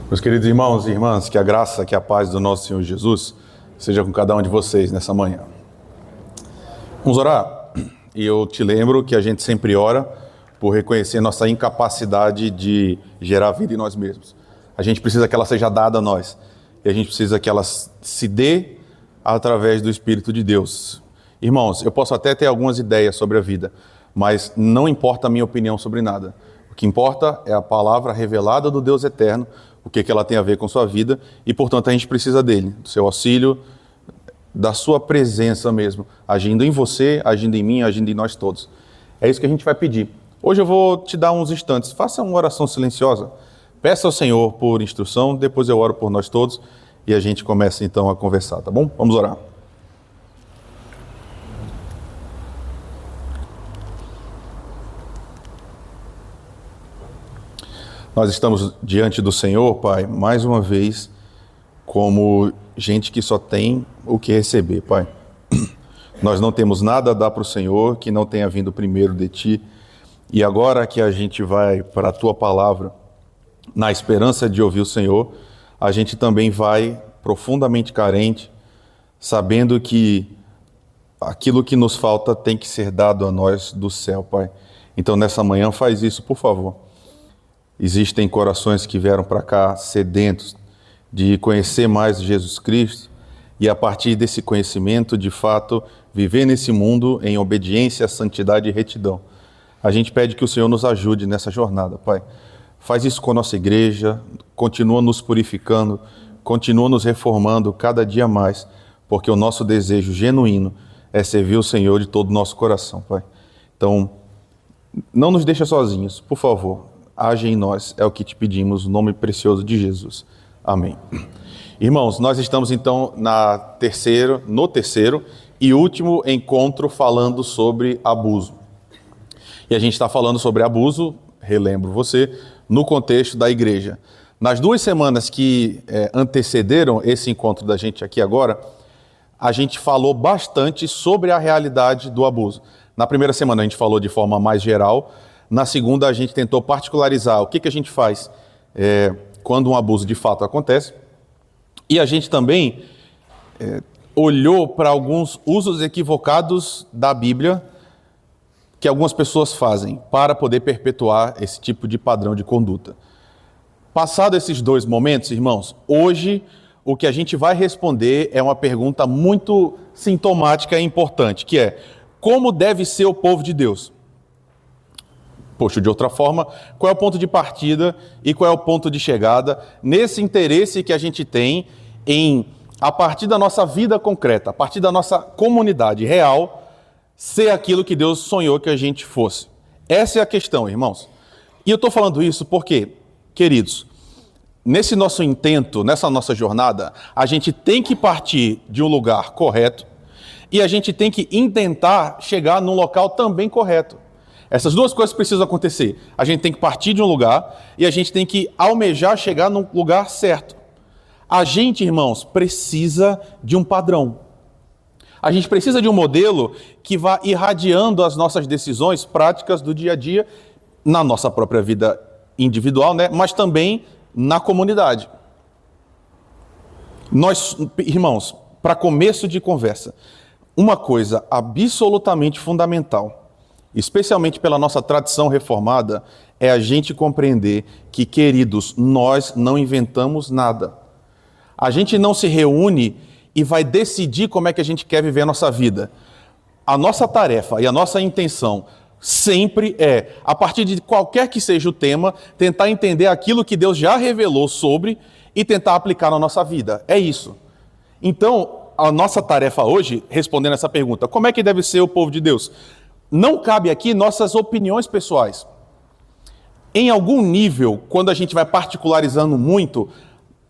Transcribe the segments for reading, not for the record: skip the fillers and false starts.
Meus queridos irmãos e irmãs, que a graça, que a paz do nosso Senhor Jesus seja com cada um de vocês nessa manhã. Vamos orar? E eu te lembro que a gente sempre ora por reconhecer nossa incapacidade de gerar vida em nós mesmos. A gente precisa que ela seja dada a nós. E a gente precisa que ela se dê através do Espírito de Deus. Irmãos, eu posso até ter algumas ideias sobre a vida, mas não importa a minha opinião sobre nada. O que importa é a palavra revelada do Deus eterno, o que ela tem a ver com sua vida, e portanto a gente precisa dele, do seu auxílio, da sua presença mesmo, agindo em você, agindo em mim, agindo em nós todos. É isso que a gente vai pedir. Hoje eu vou te dar uns instantes, faça uma oração silenciosa, peça ao Senhor por instrução, depois eu oro por nós todos e a gente começa então a conversar, tá bom? Vamos orar. Nós estamos diante do Senhor, Pai, mais uma vez, como gente que só tem o que receber, Pai. Nós não temos nada a dar para o Senhor que não tenha vindo primeiro de Ti. E agora que a gente vai para a Tua palavra, na esperança de ouvir o Senhor, a gente também vai profundamente carente, sabendo que aquilo que nos falta tem que ser dado a nós do céu, Pai. Então, nessa manhã, faz isso, por favor. Existem corações que vieram para cá sedentos de conhecer mais Jesus Cristo e, a partir desse conhecimento, de fato, viver nesse mundo em obediência, santidade e retidão. A gente pede que o Senhor nos ajude nessa jornada, Pai. Faz isso com a nossa igreja, continua nos purificando, continua nos reformando cada dia mais, porque o nosso desejo genuíno é servir o Senhor de todo o nosso coração, Pai. Então, não nos deixa sozinhos, por favor. Age em nós, é o que te pedimos, no nome precioso de Jesus. Amém. Irmãos, nós estamos então no terceiro e último encontro falando sobre abuso. E a gente está falando sobre abuso, relembro você, no contexto da igreja. Nas 2 semanas que antecederam esse encontro da gente aqui agora, a gente falou bastante sobre a realidade do abuso. Na primeira semana a gente falou de forma mais geral. Na segunda, a gente tentou particularizar o que a gente faz quando um abuso de fato acontece. E a gente também olhou para alguns usos equivocados da Bíblia que algumas pessoas fazem para poder perpetuar esse tipo de padrão de conduta. Passado esses 2 momentos, irmãos, hoje o que a gente vai responder é uma pergunta muito sintomática e importante, que é: como deve ser o povo de Deus? Poxa, de outra forma, qual é o ponto de partida e qual é o ponto de chegada nesse interesse que a gente tem em, a partir da nossa vida concreta, a partir da nossa comunidade real, ser aquilo que Deus sonhou que a gente fosse? Essa é a questão, irmãos. E eu estou falando isso porque, queridos, nesse nosso intento, nessa nossa jornada, a gente tem que partir de um lugar correto e a gente tem que intentar chegar num local também correto. Essas 2 coisas precisam acontecer. A gente tem que partir de um lugar e a gente tem que almejar chegar num lugar certo. A gente, irmãos, precisa de um padrão. A gente precisa de um modelo que vá irradiando as nossas decisões práticas do dia a dia, na nossa própria vida individual, né? Mas também na comunidade. Nós, irmãos, para começo de conversa, uma coisa absolutamente fundamental, especialmente pela nossa tradição reformada, é a gente compreender que, queridos, nós não inventamos nada. A gente não se reúne e vai decidir como é que a gente quer viver a nossa vida. A nossa tarefa e a nossa intenção sempre é, a partir de qualquer que seja o tema, tentar entender aquilo que Deus já revelou sobre e tentar aplicar na nossa vida. É isso. Então, a nossa tarefa hoje, respondendo essa pergunta, como é que deve ser o povo de Deus? Não cabe aqui nossas opiniões pessoais. Em algum nível, quando a gente vai particularizando muito,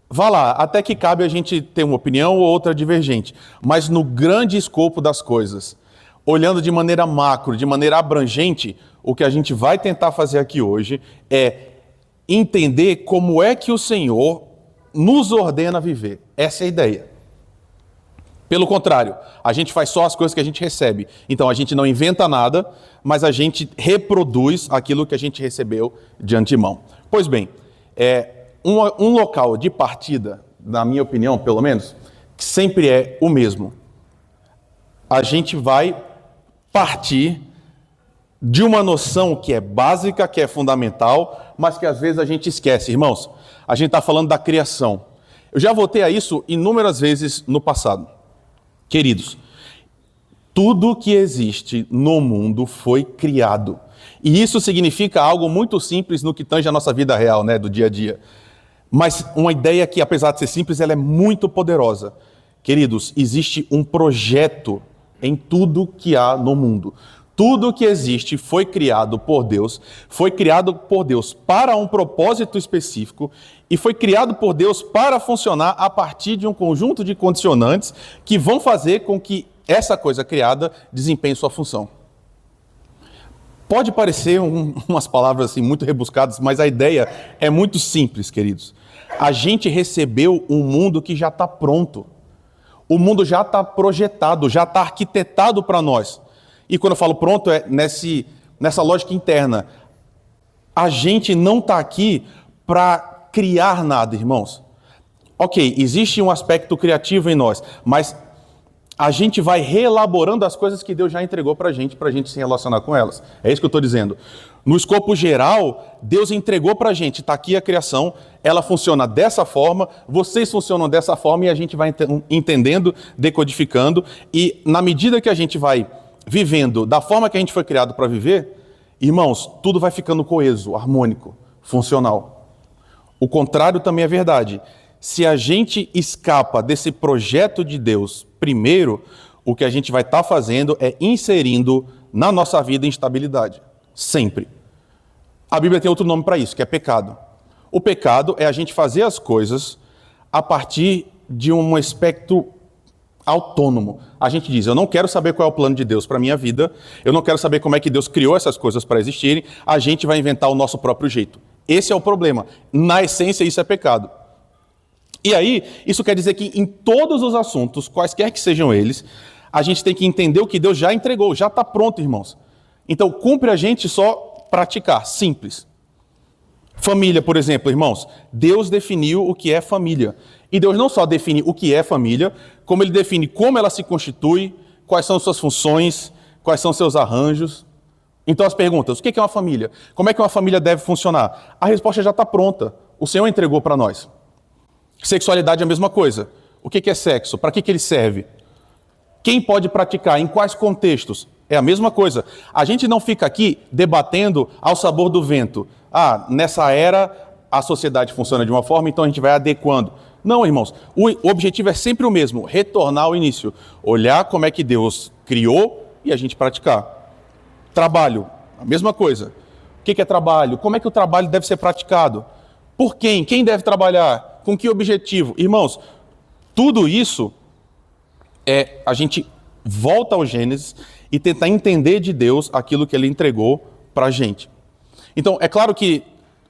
vá lá, até que cabe a gente ter uma opinião ou outra divergente. Mas no grande escopo das coisas, olhando de maneira macro, de maneira abrangente, o que a gente vai tentar fazer aqui hoje é entender como é que o Senhor nos ordena viver. Essa é a ideia. Pelo contrário, a gente faz só as coisas que a gente recebe. Então a gente não inventa nada, mas a gente reproduz aquilo que a gente recebeu de antemão. Pois bem, um local de partida, na minha opinião, pelo menos, que sempre é o mesmo. A gente vai partir de uma noção que é básica, que é fundamental, mas que às vezes a gente esquece. Irmãos, a gente está falando da criação. Eu já voltei a isso inúmeras vezes no passado. Queridos, tudo que existe no mundo foi criado. E isso significa algo muito simples no que tange a nossa vida real, né, do dia a dia. Mas uma ideia que, apesar de ser simples, ela é muito poderosa. Queridos, existe um projeto em tudo que há no mundo. Tudo que existe foi criado por Deus para um propósito específico e foi criado por Deus para funcionar a partir de um conjunto de condicionantes que vão fazer com que essa coisa criada desempenhe sua função. Pode parecer umas palavras assim, muito rebuscadas, mas a ideia é muito simples, queridos. A gente recebeu um mundo que já está pronto. O mundo já está projetado, já está arquitetado para nós. E quando eu falo pronto, é nessa lógica interna. A gente não está aqui para criar nada, irmãos. Ok, existe um aspecto criativo em nós, mas a gente vai reelaborando as coisas que Deus já entregou para a gente se relacionar com elas. É isso que eu estou dizendo. No escopo geral, Deus entregou para a gente, está aqui a criação, ela funciona dessa forma, vocês funcionam dessa forma e a gente vai entendendo, decodificando, e na medida que a gente vai vivendo da forma que a gente foi criado para viver, irmãos, tudo vai ficando coeso, harmônico, funcional. O contrário também é verdade. Se a gente escapa desse projeto de Deus, primeiro, o que a gente vai estar fazendo é inserindo na nossa vida instabilidade. Sempre. A Bíblia tem outro nome para isso, que é pecado. O pecado é a gente fazer as coisas a partir de um aspecto autônomo. A gente diz, eu não quero saber qual é o plano de Deus para a minha vida, eu não quero saber como é que Deus criou essas coisas para existirem, a gente vai inventar o nosso próprio jeito. Esse é o problema. Na essência, isso é pecado. E aí, isso quer dizer que em todos os assuntos, quaisquer que sejam eles, a gente tem que entender o que Deus já entregou, já está pronto, irmãos. Então, cumpre a gente só praticar, simples. Família, por exemplo, irmãos, Deus definiu o que é família. E Deus não só define o que é família, como Ele define como ela se constitui, quais são suas funções, quais são seus arranjos. Então, as perguntas, o que é uma família? Como é que uma família deve funcionar? A resposta já está pronta. O Senhor entregou para nós. Sexualidade é a mesma coisa. O que é sexo? Para que ele serve? Quem pode praticar? Em quais contextos? É a mesma coisa. A gente não fica aqui debatendo ao sabor do vento. Nessa era a sociedade funciona de uma forma, então a gente vai adequando. Não, irmãos. O objetivo é sempre o mesmo, retornar ao início. Olhar como é que Deus criou e a gente praticar. Trabalho, a mesma coisa. O que é trabalho? Como é que o trabalho deve ser praticado? Por quem? Quem deve trabalhar? Com que objetivo? Irmãos, tudo isso a gente volta ao Gênesis e tentar entender de Deus aquilo que Ele entregou para a gente. Então, é claro que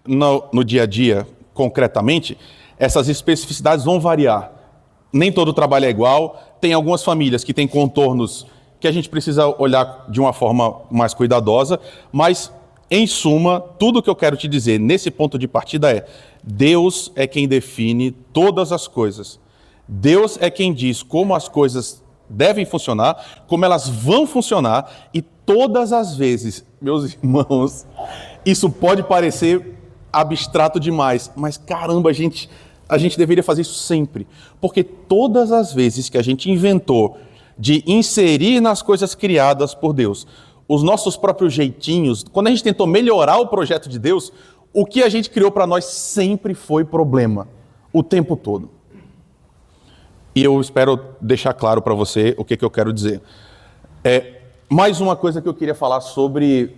no dia a dia, concretamente, essas especificidades vão variar. Nem todo trabalho é igual, tem algumas famílias que têm contornos que a gente precisa olhar de uma forma mais cuidadosa, mas, em suma, tudo que eu quero te dizer nesse ponto de partida é: Deus é quem define todas as coisas. Deus é quem diz como as coisas devem funcionar, como elas vão funcionar, e todas as vezes, meus irmãos, isso pode parecer abstrato demais, mas caramba, a gente deveria fazer isso sempre, porque todas as vezes que a gente inventou de inserir nas coisas criadas por Deus os nossos próprios jeitinhos, quando a gente tentou melhorar o projeto de Deus, o que a gente criou para nós sempre foi problema, o tempo todo. E eu espero deixar claro para você o que eu quero dizer. Mais uma coisa que eu queria falar sobre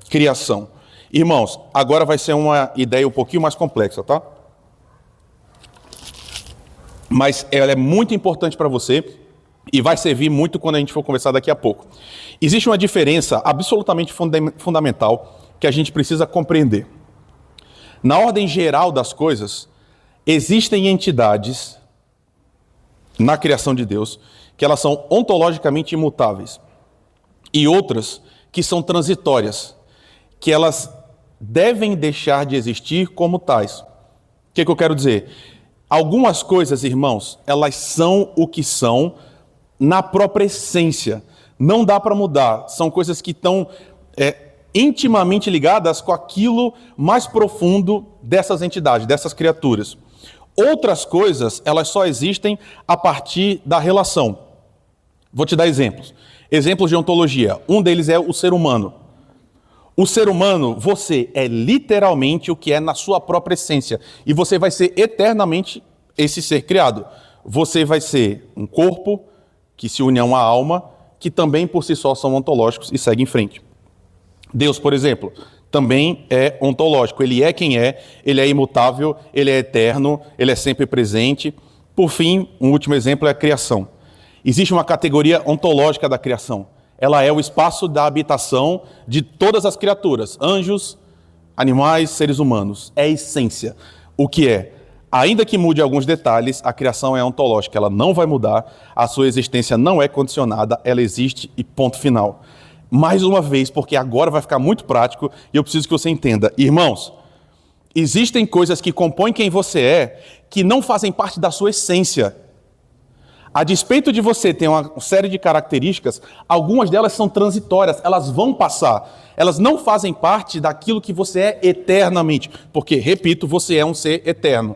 criação. Irmãos, agora vai ser uma ideia um pouquinho mais complexa, tá? Mas ela é muito importante para você e vai servir muito quando a gente for conversar daqui a pouco. Existe uma diferença absolutamente fundamental que a gente precisa compreender. Na ordem geral das coisas, existem entidades na criação de Deus que elas são ontologicamente imutáveis e outras que são transitórias, que elas devem deixar de existir como tais. que eu quero dizer? Algumas coisas, irmãos, elas são o que são na própria essência. Não dá para mudar. São coisas que estão intimamente ligadas com aquilo mais profundo dessas entidades, dessas criaturas. Outras coisas, elas só existem a partir da relação. Vou te dar exemplos. Exemplos de ontologia. Um deles é o ser humano. O ser humano, você é literalmente o que é na sua própria essência. E você vai ser eternamente esse ser criado. Você vai ser um corpo que se une a uma alma, que também por si só são ontológicos e segue em frente. Deus, por exemplo, também é ontológico. Ele é quem é, ele é imutável, ele é eterno, ele é sempre presente. Por fim, um último exemplo é a criação. Existe uma categoria ontológica da criação. Ela é o espaço da habitação de todas as criaturas, anjos, animais, seres humanos. É a essência. O que é? Ainda que mude alguns detalhes, a criação é ontológica. Ela não vai mudar, a sua existência não é condicionada, ela existe e ponto final. Mais uma vez, porque agora vai ficar muito prático e eu preciso que você entenda. Irmãos, existem coisas que compõem quem você é que não fazem parte da sua essência. A despeito de você ter uma série de características, algumas delas são transitórias, elas vão passar. Elas não fazem parte daquilo que você é eternamente. Porque, repito, você é um ser eterno.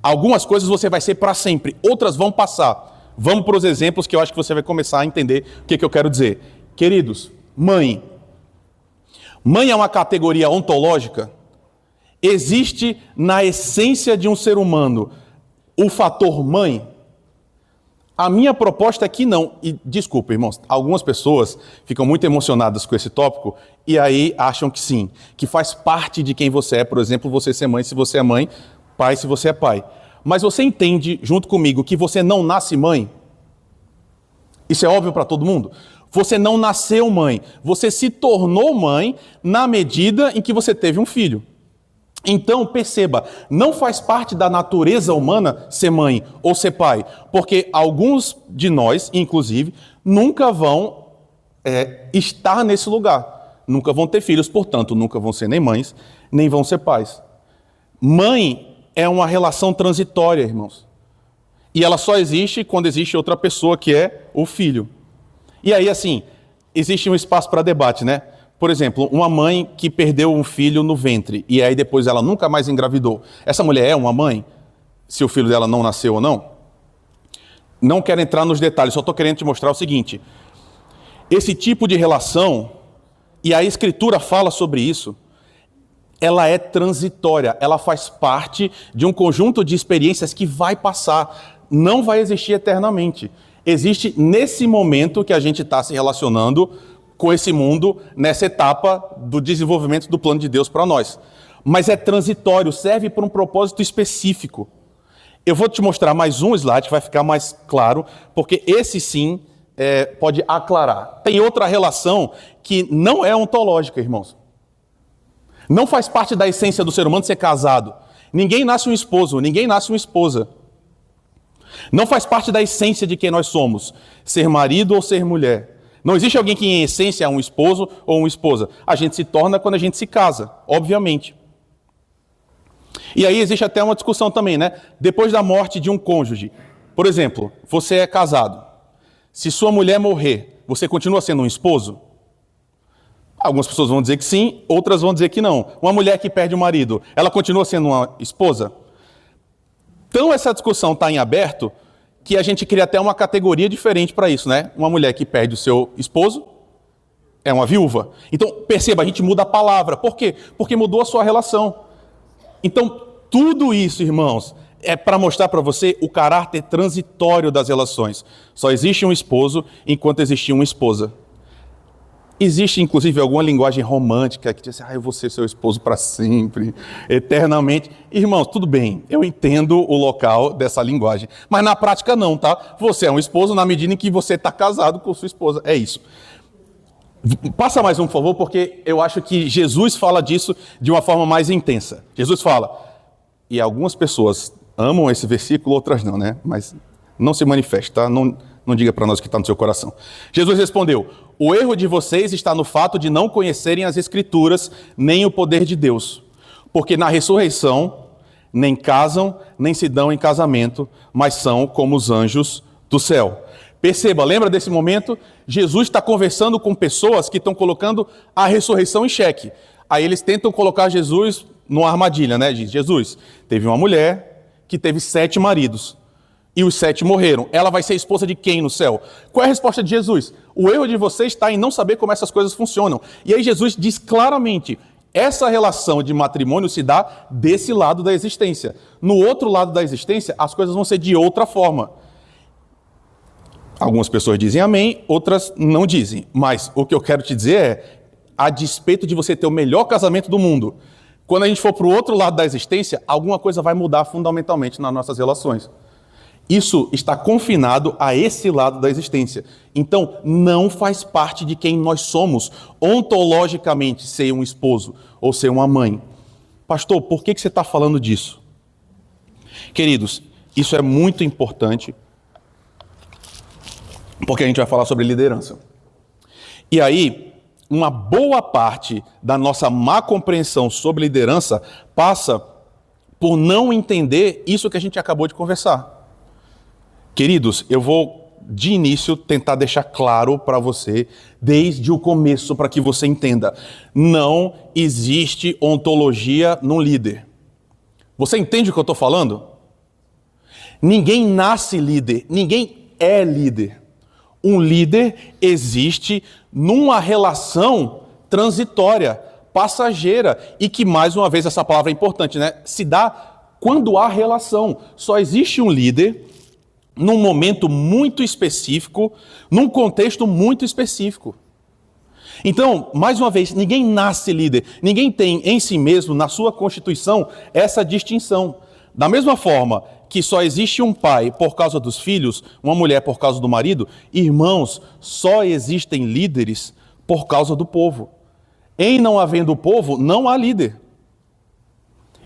Algumas coisas você vai ser para sempre, outras vão passar. Vamos para os exemplos que eu acho que você vai começar a entender o que eu quero dizer. Queridos, mãe. Mãe é uma categoria ontológica. Existe na essência de um ser humano o fator mãe? A minha proposta é que não. E desculpa, irmãos, algumas pessoas ficam muito emocionadas com esse tópico e aí acham que sim, que faz parte de quem você é. Por exemplo, você ser mãe se você é mãe, pai se você é pai. Mas você entende, junto comigo, que você não nasce mãe? Isso é óbvio para todo mundo? Você não nasceu mãe, você se tornou mãe na medida em que você teve um filho. Então, perceba, não faz parte da natureza humana ser mãe ou ser pai, porque alguns de nós, inclusive, nunca vão estar nesse lugar, nunca vão ter filhos, portanto, nunca vão ser nem mães, nem vão ser pais. Mãe é uma relação transitória, irmãos, e ela só existe quando existe outra pessoa que é o filho. E aí, assim, existe um espaço para debate, né? Por exemplo, uma mãe que perdeu um filho no ventre e aí depois ela nunca mais engravidou. Essa mulher é uma mãe? Se o filho dela não nasceu ou não? Não quero entrar nos detalhes, só estou querendo te mostrar o seguinte. Esse tipo de relação, e a Escritura fala sobre isso, ela é transitória, ela faz parte de um conjunto de experiências que vai passar, não vai existir eternamente. Existe nesse momento que a gente está se relacionando com esse mundo, nessa etapa do desenvolvimento do plano de Deus para nós. Mas é transitório, serve para um propósito específico. Eu vou te mostrar mais um slide que vai ficar mais claro, porque esse sim pode aclarar. Tem outra relação que não é ontológica, irmãos. Não faz parte da essência do ser humano ser casado. Ninguém nasce um esposo, ninguém nasce uma esposa. Não faz parte da essência de quem nós somos, ser marido ou ser mulher. Não existe alguém que em essência é um esposo ou uma esposa. A gente se torna quando a gente se casa, obviamente. E aí existe até uma discussão também, né? Depois da morte de um cônjuge, por exemplo, você é casado. Se sua mulher morrer, você continua sendo um esposo? Algumas pessoas vão dizer que sim, outras vão dizer que não. Uma mulher que perde o marido, ela continua sendo uma esposa? Então essa discussão está em aberto, que a gente cria até uma categoria diferente para isso, né? Uma mulher que perde o seu esposo é uma viúva. Então, perceba, a gente muda a palavra. Por quê? Porque mudou a sua relação. Então, tudo isso, irmãos, é para mostrar para você o caráter transitório das relações. Só existe um esposo enquanto existe uma esposa. Existe, inclusive, alguma linguagem romântica que diz assim, eu vou ser seu esposo para sempre, eternamente. Irmãos, tudo bem, eu entendo o local dessa linguagem, mas na prática não, tá? Você é um esposo na medida em que você está casado com sua esposa, é isso. Passa mais um, por favor, porque eu acho que Jesus fala disso de uma forma mais intensa. Jesus fala, e algumas pessoas amam esse versículo, outras não, né? Mas não se manifeste, tá? Não diga para nós o que está no seu coração. Jesus respondeu, o erro de vocês está no fato de não conhecerem as Escrituras, nem o poder de Deus. Porque na ressurreição, nem casam, nem se dão em casamento, mas são como os anjos do céu. Perceba, lembra desse momento? Jesus está conversando com pessoas que estão colocando a ressurreição em xeque. Aí eles tentam colocar Jesus numa armadilha, né? Diz, Jesus, teve uma mulher que teve 7 maridos e os 7 morreram. Ela vai ser esposa de quem no céu? Qual é a resposta de Jesus? O erro de você está em não saber como essas coisas funcionam. E aí Jesus diz claramente, essa relação de matrimônio se dá desse lado da existência. No outro lado da existência, as coisas vão ser de outra forma. Algumas pessoas dizem amém, outras não dizem. Mas o que eu quero te dizer é, a despeito de você ter o melhor casamento do mundo, quando a gente for para o outro lado da existência, alguma coisa vai mudar fundamentalmente nas nossas relações. Isso está confinado a esse lado da existência. Então, não faz parte de quem nós somos, ontologicamente, ser um esposo ou ser uma mãe. Pastor, por que você está falando disso? Queridos, isso é muito importante, porque a gente vai falar sobre liderança. E aí, uma boa parte da nossa má compreensão sobre liderança passa por não entender isso que a gente acabou de conversar. Queridos, eu vou de início tentar deixar claro para você, desde o começo, para que você entenda. Não existe ontologia num líder. Você entende o que eu estou falando? Ninguém nasce líder, ninguém é líder. Um líder existe numa relação transitória, passageira, e que, mais uma vez, essa palavra é importante, né? Se dá quando há relação. Só existe um líder num momento muito específico, num contexto muito específico. Então, mais uma vez, ninguém nasce líder, ninguém tem em si mesmo, na sua constituição, essa distinção. Da mesma forma que só existe um pai por causa dos filhos, uma mulher por causa do marido, irmãos, só existem líderes por causa do povo. Em não havendo povo, não há líder.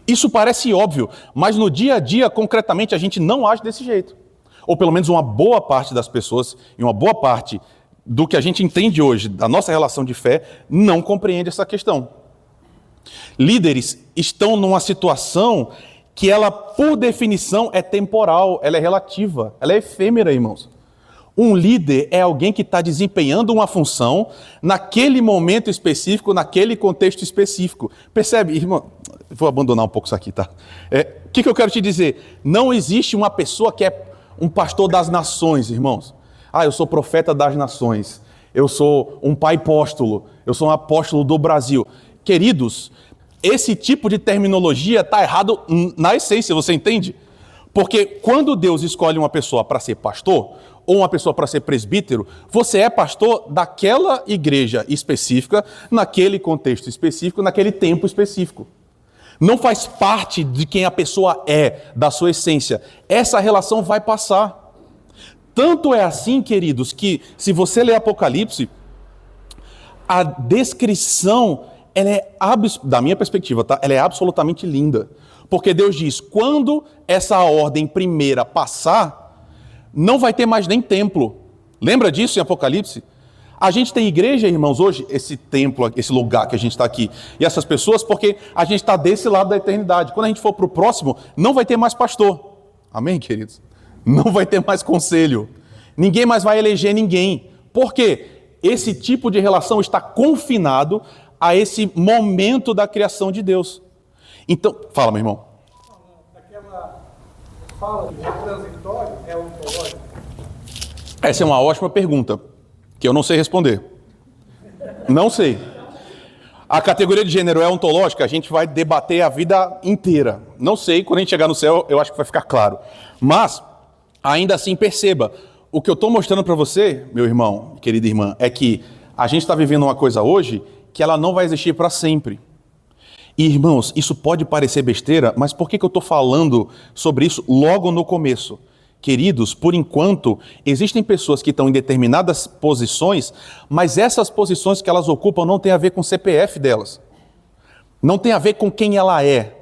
Isso parece óbvio, mas no dia a dia, concretamente, a gente não age desse jeito. Ou pelo menos uma boa parte das pessoas, e uma boa parte do que a gente entende hoje, da nossa relação de fé, não compreende essa questão. Líderes estão numa situação que ela, por definição, é temporal, ela é relativa, ela é efêmera, irmãos. Um líder é alguém que está desempenhando uma função naquele momento específico, naquele contexto específico. Percebe, irmão? Vou abandonar um pouco isso aqui, tá? O que eu quero te dizer? Não existe uma pessoa que é um pastor das nações, irmãos. Eu sou profeta das nações. Eu sou um pai apóstolo. Eu sou um apóstolo do Brasil. Queridos, esse tipo de terminologia está errado na essência, você entende? Porque quando Deus escolhe uma pessoa para ser pastor, ou uma pessoa para ser presbítero, você é pastor daquela igreja específica, naquele contexto específico, naquele tempo específico. Não faz parte de quem a pessoa é, da sua essência. Essa relação vai passar. Tanto é assim, queridos, que se você ler Apocalipse, a descrição, ela é, da minha perspectiva, tá? Ela é absolutamente linda. Porque Deus diz, quando essa ordem primeira passar, não vai ter mais nem templo. Lembra disso em Apocalipse? A gente tem igreja, irmãos, hoje, esse templo, esse lugar que a gente está aqui, e essas pessoas, porque a gente está desse lado da eternidade. Quando a gente for para o próximo, não vai ter mais pastor. Amém, queridos? Não vai ter mais conselho. Ninguém mais vai eleger ninguém. Por quê? Esse tipo de relação está confinado a esse momento da criação de Deus. Então, fala, meu irmão. Aquela fala de transitório é ontológica? Essa é uma ótima pergunta, que eu não sei responder. Não sei. A categoria de gênero é ontológica, a gente vai debater a vida inteira. Não sei, quando a gente chegar no céu, eu acho que vai ficar claro. Mas, ainda assim, perceba, o que eu estou mostrando para você, meu irmão, querida irmã, é que a gente está vivendo uma coisa hoje que ela não vai existir para sempre. E, irmãos, isso pode parecer besteira, mas por que eu estou falando sobre isso logo no começo? Queridos, por enquanto, existem pessoas que estão em determinadas posições, mas essas posições que elas ocupam não tem a ver com o CPF delas. Não tem a ver com quem ela é.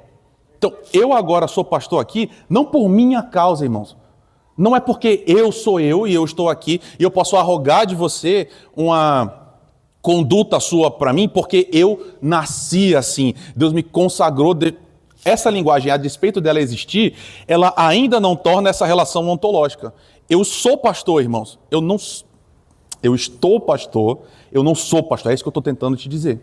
Então, eu agora sou pastor aqui, não por minha causa, irmãos. Não é porque eu sou eu e eu estou aqui e eu posso arrogar de você uma conduta sua para mim, porque eu nasci assim. Deus me consagrou essa linguagem, a despeito dela existir, ela ainda não torna essa relação ontológica. Eu sou pastor, irmãos. Eu estou pastor, eu não sou pastor. É isso que eu estou tentando te dizer.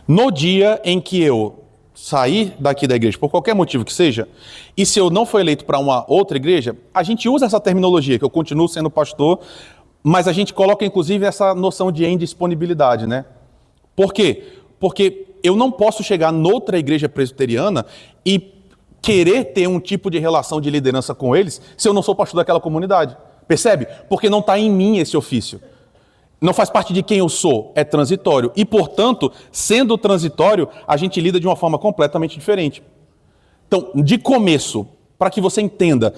No dia em que eu sair daqui da igreja, por qualquer motivo que seja, e se eu não for eleito para uma outra igreja, a gente usa essa terminologia, que eu continuo sendo pastor, mas a gente coloca inclusive essa noção de indisponibilidade, né? Por quê? Porque eu não posso chegar noutra igreja presbiteriana e querer ter um tipo de relação de liderança com eles se eu não sou pastor daquela comunidade. Percebe? Porque não está em mim esse ofício. Não faz parte de quem eu sou, é transitório. E, portanto, sendo transitório, a gente lida de uma forma completamente diferente. Então, de começo, para que você entenda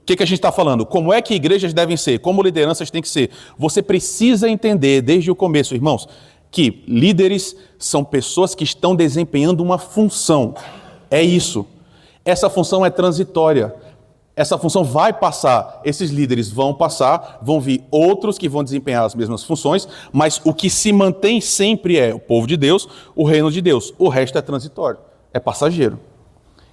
o que a gente está falando, como é que igrejas devem ser, como lideranças têm que ser, você precisa entender desde o começo, irmãos, que líderes são pessoas que estão desempenhando uma função. É isso. Essa função é transitória. Essa função vai passar, esses líderes vão passar, vão vir outros que vão desempenhar as mesmas funções, mas o que se mantém sempre é o povo de Deus, o reino de Deus. O resto é transitório, é passageiro.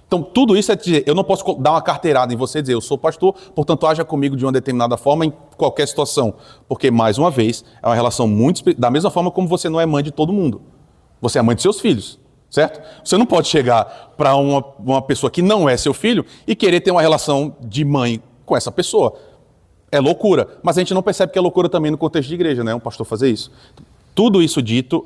Então, tudo isso é dizer, eu não posso dar uma carteirada em você e dizer, eu sou pastor, portanto, haja comigo de uma determinada forma em qualquer situação. Porque, mais uma vez, é uma relação muito... Da mesma forma como você não é mãe de todo mundo. Você é mãe de seus filhos. Certo? Você não pode chegar para uma pessoa que não é seu filho e querer ter uma relação de mãe com essa pessoa. É loucura. Mas a gente não percebe que é loucura também no contexto de igreja, né? Um pastor fazer isso. Tudo isso dito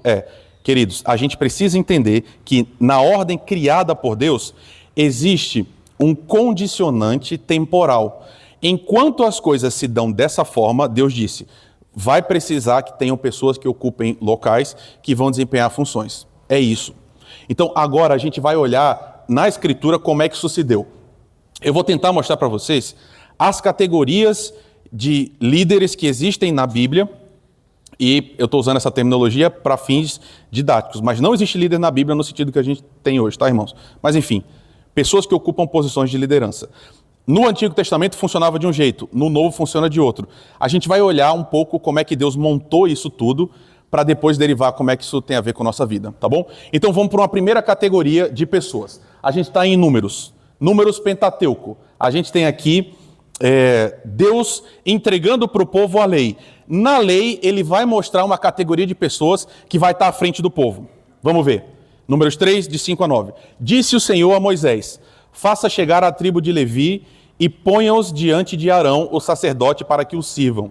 queridos, a gente precisa entender que na ordem criada por Deus existe um condicionante temporal. Enquanto as coisas se dão dessa forma, Deus disse, vai precisar que tenham pessoas que ocupem locais que vão desempenhar funções. É isso. Então, agora a gente vai olhar na Escritura como é que isso se deu. Eu vou tentar mostrar para vocês as categorias de líderes que existem na Bíblia, e eu estou usando essa terminologia para fins didáticos, mas não existe líder na Bíblia no sentido que a gente tem hoje, tá, irmãos? Mas, enfim, pessoas que ocupam posições de liderança. No Antigo Testamento funcionava de um jeito, no Novo funciona de outro. A gente vai olhar um pouco como é que Deus montou isso tudo, para depois derivar como é que isso tem a ver com a nossa vida, tá bom? Então vamos para uma primeira categoria de pessoas. A gente está em números Pentateuco. A gente tem aqui Deus entregando para o povo a lei. Na lei, ele vai mostrar uma categoria de pessoas que vai estar à frente do povo. Vamos ver. Números 3, de 5 a 9. Disse o Senhor a Moisés, faça chegar a tribo de Levi e ponha-os diante de Arão, o sacerdote, para que os sirvam.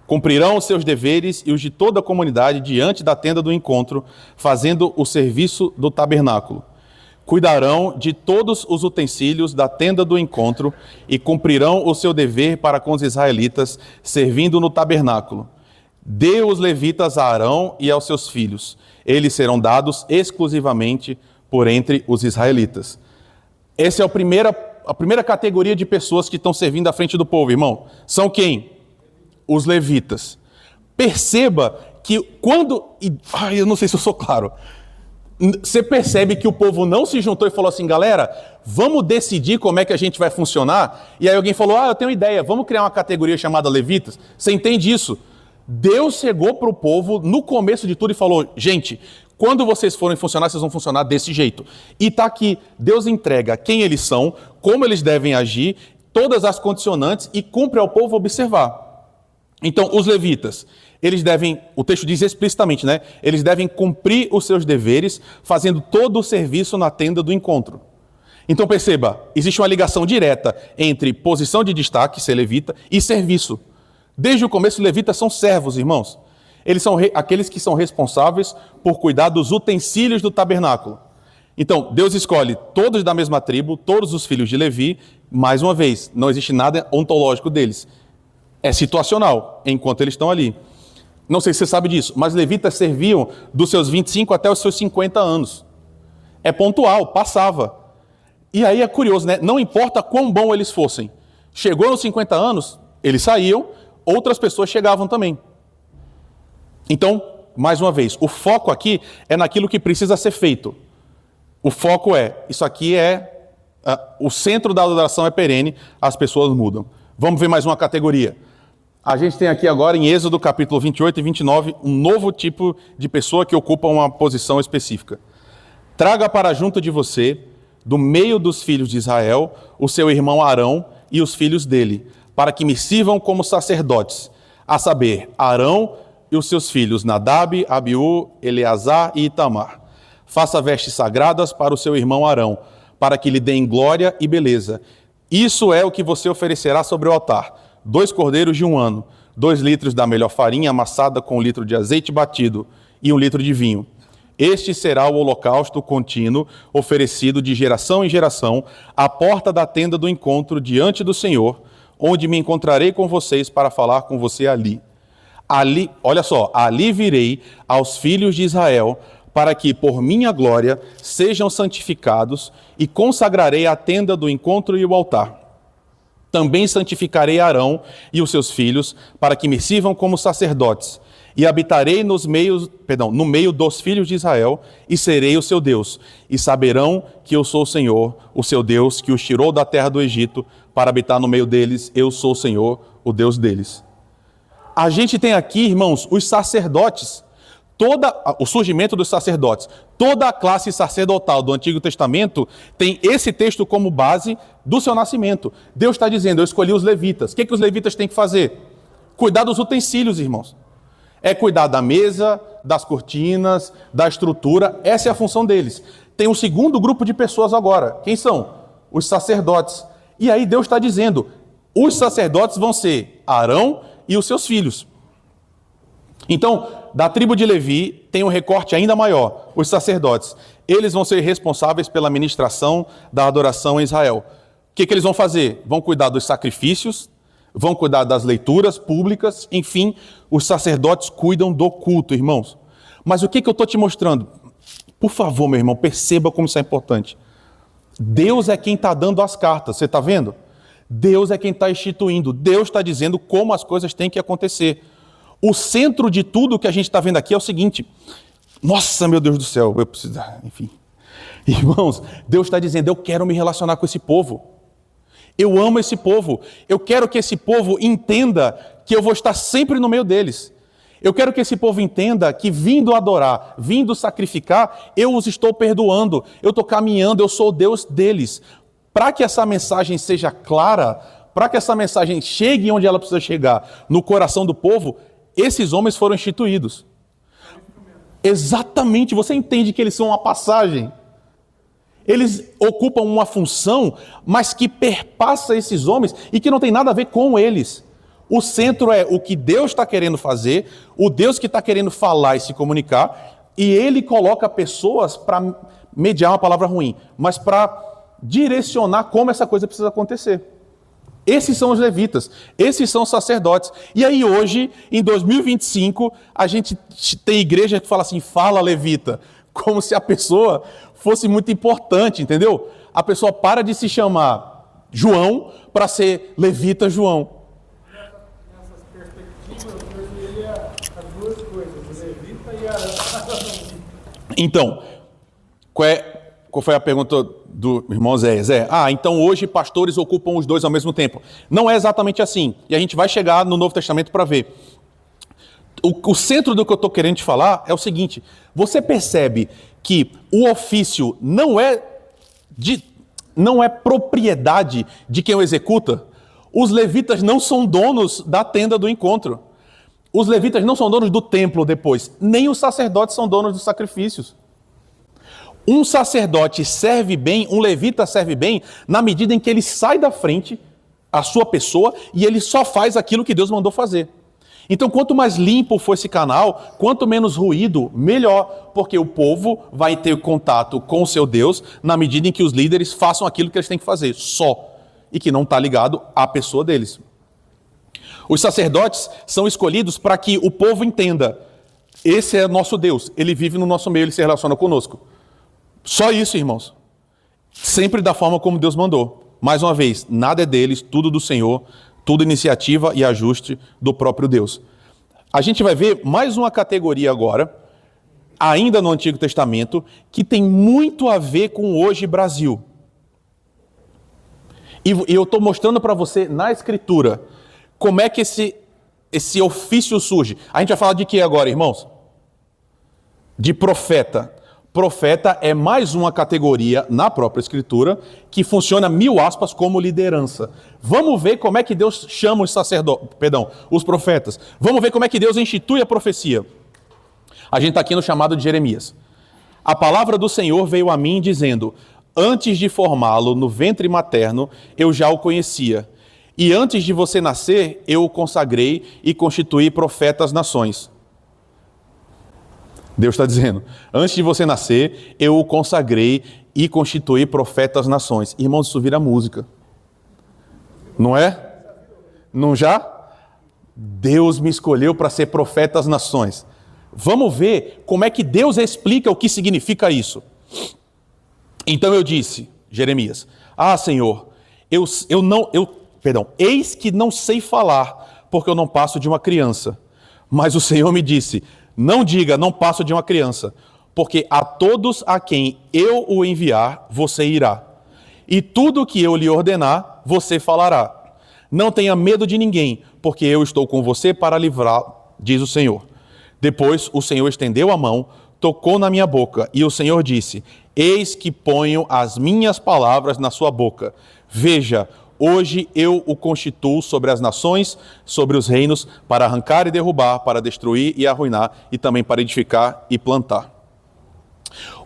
Cumprirão os seus deveres e os de toda a comunidade diante da tenda do encontro, fazendo o serviço do tabernáculo. Cuidarão de todos os utensílios da tenda do encontro e cumprirão o seu dever para com os israelitas, servindo no tabernáculo. Dê os levitas a Arão e aos seus filhos. Eles serão dados exclusivamente por entre os israelitas. Essa é a primeira categoria de pessoas que estão servindo à frente do povo, irmão. São quem? Os levitas. Perceba que quando... eu não sei se eu sou claro. Você percebe que o povo não se juntou e falou assim, galera, vamos decidir como é que a gente vai funcionar? E aí alguém falou, eu tenho ideia, vamos criar uma categoria chamada levitas. Você entende isso? Deus chegou para o povo no começo de tudo e falou, gente, quando vocês forem funcionar, vocês vão funcionar desse jeito. E está aqui, Deus entrega quem eles são, como eles devem agir, todas as condicionantes e cumpre ao povo observar. Então, os levitas, eles devem, o texto diz explicitamente, né? Eles devem cumprir os seus deveres, fazendo todo o serviço na tenda do encontro. Então, perceba, existe uma ligação direta entre posição de destaque, ser levita, e serviço. Desde o começo, os levitas são servos, irmãos. Eles são aqueles que são responsáveis por cuidar dos utensílios do tabernáculo. Então, Deus escolhe todos da mesma tribo, todos os filhos de Levi, mais uma vez, não existe nada ontológico deles. É situacional, enquanto eles estão ali. Não sei se você sabe disso, mas levitas serviam dos seus 25 até os seus 50 anos. É pontual, passava. E aí é curioso, né? Não importa quão bom eles fossem. Chegou nos 50 anos, eles saíam, outras pessoas chegavam também. Então, mais uma vez, o foco aqui é naquilo que precisa ser feito. O foco isso aqui o centro da adoração é perene, as pessoas mudam. Vamos ver mais uma categoria. A gente tem aqui agora em Êxodo capítulo 28 e 29, um novo tipo de pessoa que ocupa uma posição específica. Traga para junto de você do meio dos filhos de Israel, o seu irmão Arão e os filhos dele, para que me sirvam como sacerdotes, a saber, Arão e os seus filhos, Nadab, Abiú, Eleazar e Itamar. Faça vestes sagradas para o seu irmão Arão, para que lhe deem glória e beleza. Isso é o que você oferecerá sobre o altar: 2 cordeiros de 1 ano, 2 litros da melhor farinha amassada com 1 litro de azeite batido e 1 litro de vinho. Este será o holocausto contínuo oferecido de geração em geração à porta da tenda do encontro diante do Senhor, onde me encontrarei com vocês para falar com você ali. Ali, olha só, ali virei aos filhos de Israel, para que por minha glória sejam santificados, e consagrarei a tenda do encontro e o altar. Também santificarei Arão e os seus filhos, para que me sirvam como sacerdotes, e habitarei no meio dos filhos de Israel, e serei o seu Deus, e saberão que eu sou o Senhor, o seu Deus, que os tirou da terra do Egito, para habitar no meio deles. Eu sou o Senhor, o Deus deles. A gente tem aqui, irmãos, os sacerdotes, o surgimento dos sacerdotes. Toda a classe sacerdotal do Antigo Testamento tem esse texto como base do seu nascimento. Deus está dizendo: eu escolhi os levitas. O que os levitas têm que fazer? Cuidar dos utensílios, irmãos. É cuidar da mesa, das cortinas, da estrutura. Essa é a função deles. Tem um segundo grupo de pessoas agora. Quem são? Os sacerdotes. E aí Deus está dizendo: os sacerdotes vão ser Arão e os seus filhos. Então, da tribo de Levi tem um recorte ainda maior: os sacerdotes. Eles vão ser responsáveis pela ministração da adoração em Israel. O que eles vão fazer? Vão cuidar dos sacrifícios, vão cuidar das leituras públicas, enfim, os sacerdotes cuidam do culto, irmãos. Mas o que eu estou te mostrando? Por favor, meu irmão, perceba como isso é importante. Deus é quem está dando as cartas, você está vendo? Deus é quem está instituindo, Deus está dizendo como as coisas têm que acontecer. O centro de tudo que a gente está vendo aqui é o seguinte: nossa, meu Deus do céu, eu preciso... Enfim. Irmãos, Deus está dizendo: eu quero me relacionar com esse povo. Eu amo esse povo. Eu quero que esse povo entenda que eu vou estar sempre no meio deles. Eu quero que esse povo entenda que, vindo adorar, vindo sacrificar, eu os estou perdoando. Eu estou caminhando, eu sou o Deus deles. Para que essa mensagem seja clara, para que essa mensagem chegue onde ela precisa chegar, no coração do povo, esses homens foram instituídos. Exatamente, você entende que eles são uma passagem. Eles ocupam uma função, mas que perpassa esses homens e que não tem nada a ver com eles. O centro é o que Deus está querendo fazer, o Deus que está querendo falar e se comunicar, e Ele coloca pessoas para mediar uma palavra ruim, mas para direcionar como essa coisa precisa acontecer. Esses são os levitas, esses são os sacerdotes. E aí hoje, em 2025, a gente tem igreja que fala assim: fala levita, como se a pessoa fosse muito importante, entendeu? A pessoa para de se chamar João para ser levita João. Nessas perspectivas, eu diria as duas coisas, levita e Arão. Então, qual foi a pergunta do irmão Zé? Então hoje pastores ocupam os dois ao mesmo tempo. Não é exatamente assim. E a gente vai chegar no Novo Testamento para ver. O centro do que eu estou querendo te falar é o seguinte: você percebe que o ofício não é propriedade de quem o executa? Os levitas não são donos da tenda do encontro. Os levitas não são donos do templo depois. Nem os sacerdotes são donos dos sacrifícios. Um sacerdote serve bem, um levita serve bem, na medida em que ele sai da frente, a sua pessoa, e ele só faz aquilo que Deus mandou fazer. Então, quanto mais limpo for esse canal, quanto menos ruído, melhor, porque o povo vai ter contato com o seu Deus na medida em que os líderes façam aquilo que eles têm que fazer, só, e que não está ligado à pessoa deles. Os sacerdotes são escolhidos para que o povo entenda: esse é nosso Deus, ele vive no nosso meio, ele se relaciona conosco. Só isso, irmãos. Sempre da forma como Deus mandou. Mais uma vez, nada é deles, tudo do Senhor, tudo iniciativa e ajuste do próprio Deus. A gente vai ver mais uma categoria agora, ainda no Antigo Testamento, que tem muito a ver com hoje Brasil. E eu estou mostrando para você na Escritura como é que esse ofício surge. A gente vai falar de que agora, irmãos? De profeta. Profeta é mais uma categoria na própria Escritura que funciona, mil aspas, como liderança. Vamos ver como é que Deus chama os profetas. Vamos ver como é que Deus institui a profecia. A gente está aqui no chamado de Jeremias. A palavra do Senhor veio a mim dizendo: antes de formá-lo no ventre materno, eu já o conhecia. E antes de você nascer, eu o consagrei e constituí profeta às nações. Deus está dizendo, antes de você nascer, eu o consagrei e constituí profeta às nações. Irmãos, isso vira música. Não é? Não já? Deus me escolheu para ser profeta às nações. Vamos ver como é que Deus explica o que significa isso. Então eu disse, Jeremias, Senhor, eis que não sei falar, porque eu não passo de uma criança. Mas o Senhor me disse, não diga, não passo de uma criança, porque a todos a quem eu o enviar, você irá. E tudo o que eu lhe ordenar, você falará. Não tenha medo de ninguém, porque eu estou com você para livrar, diz o Senhor. Depois o Senhor estendeu a mão, tocou na minha boca, e o Senhor disse, eis que ponho as minhas palavras na sua boca. Veja, hoje eu o constituo sobre as nações, sobre os reinos, para arrancar e derrubar, para destruir e arruinar, e também para edificar e plantar.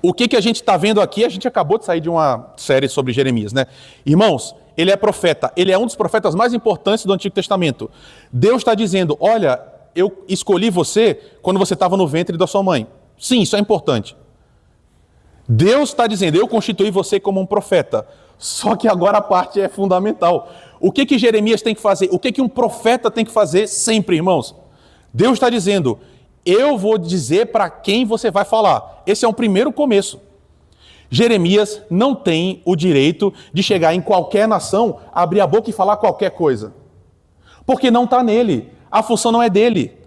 O que a gente está vendo aqui? A gente acabou de sair de uma série sobre Jeremias, né? Irmãos, ele é profeta, ele é um dos profetas mais importantes do Antigo Testamento. Deus está dizendo, olha, eu escolhi você quando você estava no ventre da sua mãe. Sim, isso é importante. Deus está dizendo, eu constituí você como um profeta. Só que agora a parte é fundamental. O que Jeremias tem que fazer? O que um profeta tem que fazer sempre, irmãos? Deus está dizendo, eu vou dizer para quem você vai falar. Esse é um primeiro começo. Jeremias não tem o direito de chegar em qualquer nação, abrir a boca e falar qualquer coisa. Porque não está nele. A função não é dele.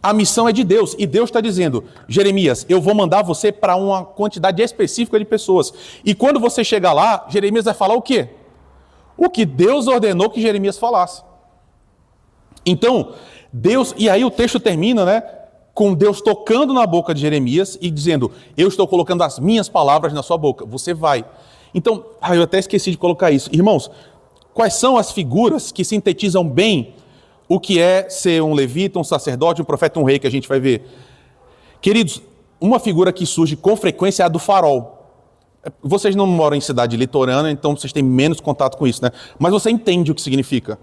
A missão é de Deus. E Deus está dizendo, Jeremias, eu vou mandar você para uma quantidade específica de pessoas. E quando você chegar lá, Jeremias vai falar o quê? O que Deus ordenou que Jeremias falasse. Então, Deus... E aí o texto termina, né? Com Deus tocando na boca de Jeremias e dizendo, eu estou colocando as minhas palavras na sua boca. Você vai. Então, eu até esqueci de colocar isso. Irmãos, quais são as figuras que sintetizam bem o que é ser um levita, um sacerdote, um profeta, um rei, que a gente vai ver? Queridos, uma figura que surge com frequência é a do farol. Vocês não moram em cidade litorânea, então vocês têm menos contato com isso, né? Mas você entende o que significa.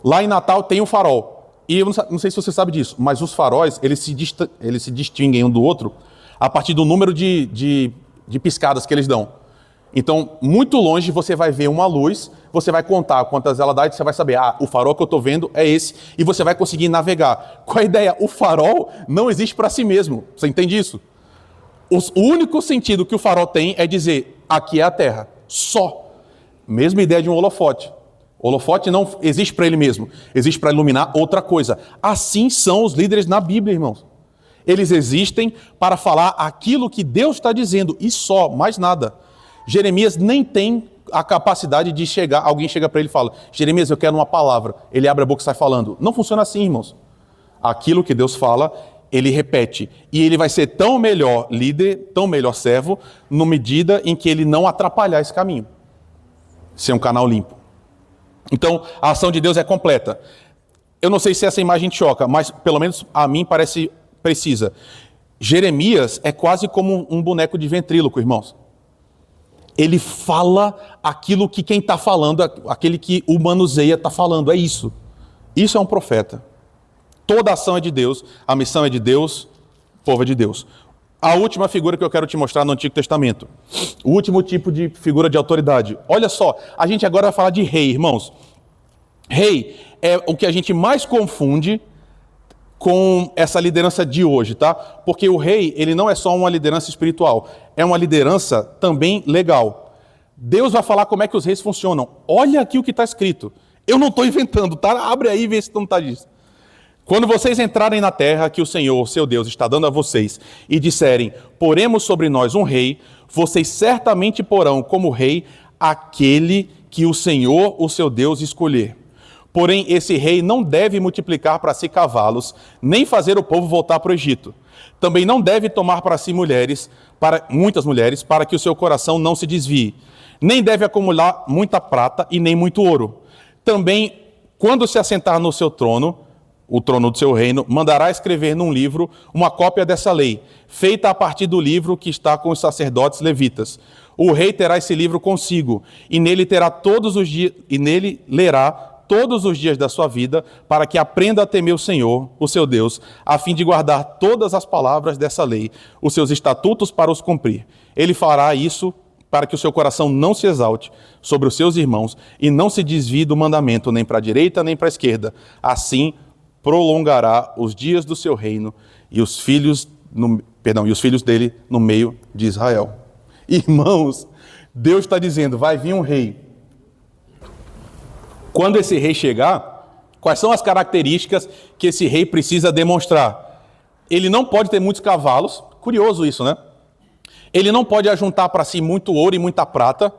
Lá em Natal tem um farol. E eu não sei se você sabe disso, mas os faróis, eles se distinguem um do outro a partir do número de piscadas que eles dão. Então, muito longe você vai ver uma luz, você vai contar quantas ela dá e você vai saber, o farol que eu estou vendo é esse, e você vai conseguir navegar. Qual a ideia? O farol não existe para si mesmo. Você entende isso? O único sentido que o farol tem é dizer, aqui é a terra. Só. Mesma ideia de um holofote. O holofote não existe para ele mesmo, existe para iluminar outra coisa. Assim são os líderes na Bíblia, irmãos. Eles existem para falar aquilo que Deus está dizendo, e só, mais nada. Jeremias nem tem a capacidade de alguém chega para ele e fala, Jeremias, eu quero uma palavra. Ele abre a boca e sai falando. Não funciona assim, irmãos. Aquilo que Deus fala, ele repete. E ele vai ser tão melhor líder, tão melhor servo, na medida em que ele não atrapalhar esse caminho. Ser um canal limpo. Então, a ação de Deus é completa. Eu não sei se essa imagem te choca, mas pelo menos a mim parece precisa. Jeremias é quase como um boneco de ventríloco, irmãos. Ele fala aquilo que quem está falando, aquele que o manuseia está falando, é isso. Isso é um profeta. Toda a ação é de Deus, a missão é de Deus, o povo é de Deus. A última figura que eu quero te mostrar no Antigo Testamento. O último tipo de figura de autoridade. Olha só, a gente agora vai falar de rei, irmãos. Rei é o que a gente mais confunde com essa liderança de hoje, tá? Porque o rei, ele não é só uma liderança espiritual, é uma liderança também legal. Deus vai falar como é que os reis funcionam. Olha aqui o que está escrito. Eu não estou inventando, tá? Abre aí e vê se não está disso. Quando vocês entrarem na terra que o Senhor, seu Deus, está dando a vocês, e disserem, poremos sobre nós um rei, vocês certamente porão como rei aquele que o Senhor, o seu Deus, escolher. Porém, esse rei não deve multiplicar para si cavalos, nem fazer o povo voltar para o Egito. Também não deve tomar para si muitas mulheres, para que o seu coração não se desvie. Nem deve acumular muita prata e nem muito ouro. Também, quando se assentar no seu trono, o trono do seu reino, mandará escrever num livro uma cópia dessa lei, feita a partir do livro que está com os sacerdotes levitas. O rei terá esse livro consigo, e nele lerá todos os dias da sua vida, para que aprenda a temer o Senhor, o seu Deus, a fim de guardar todas as palavras dessa lei, os seus estatutos para os cumprir. Ele fará isso para que o seu coração não se exalte sobre os seus irmãos e não se desvie do mandamento, nem para a direita nem para a esquerda. Assim, prolongará os dias do seu reino e os filhos dele no meio de Israel. Irmãos, Deus está dizendo, vai vir um rei. Quando esse rei chegar, quais são as características que esse rei precisa demonstrar? Ele não pode ter muitos cavalos, curioso isso, né? Ele não pode ajuntar para si muito ouro e muita prata,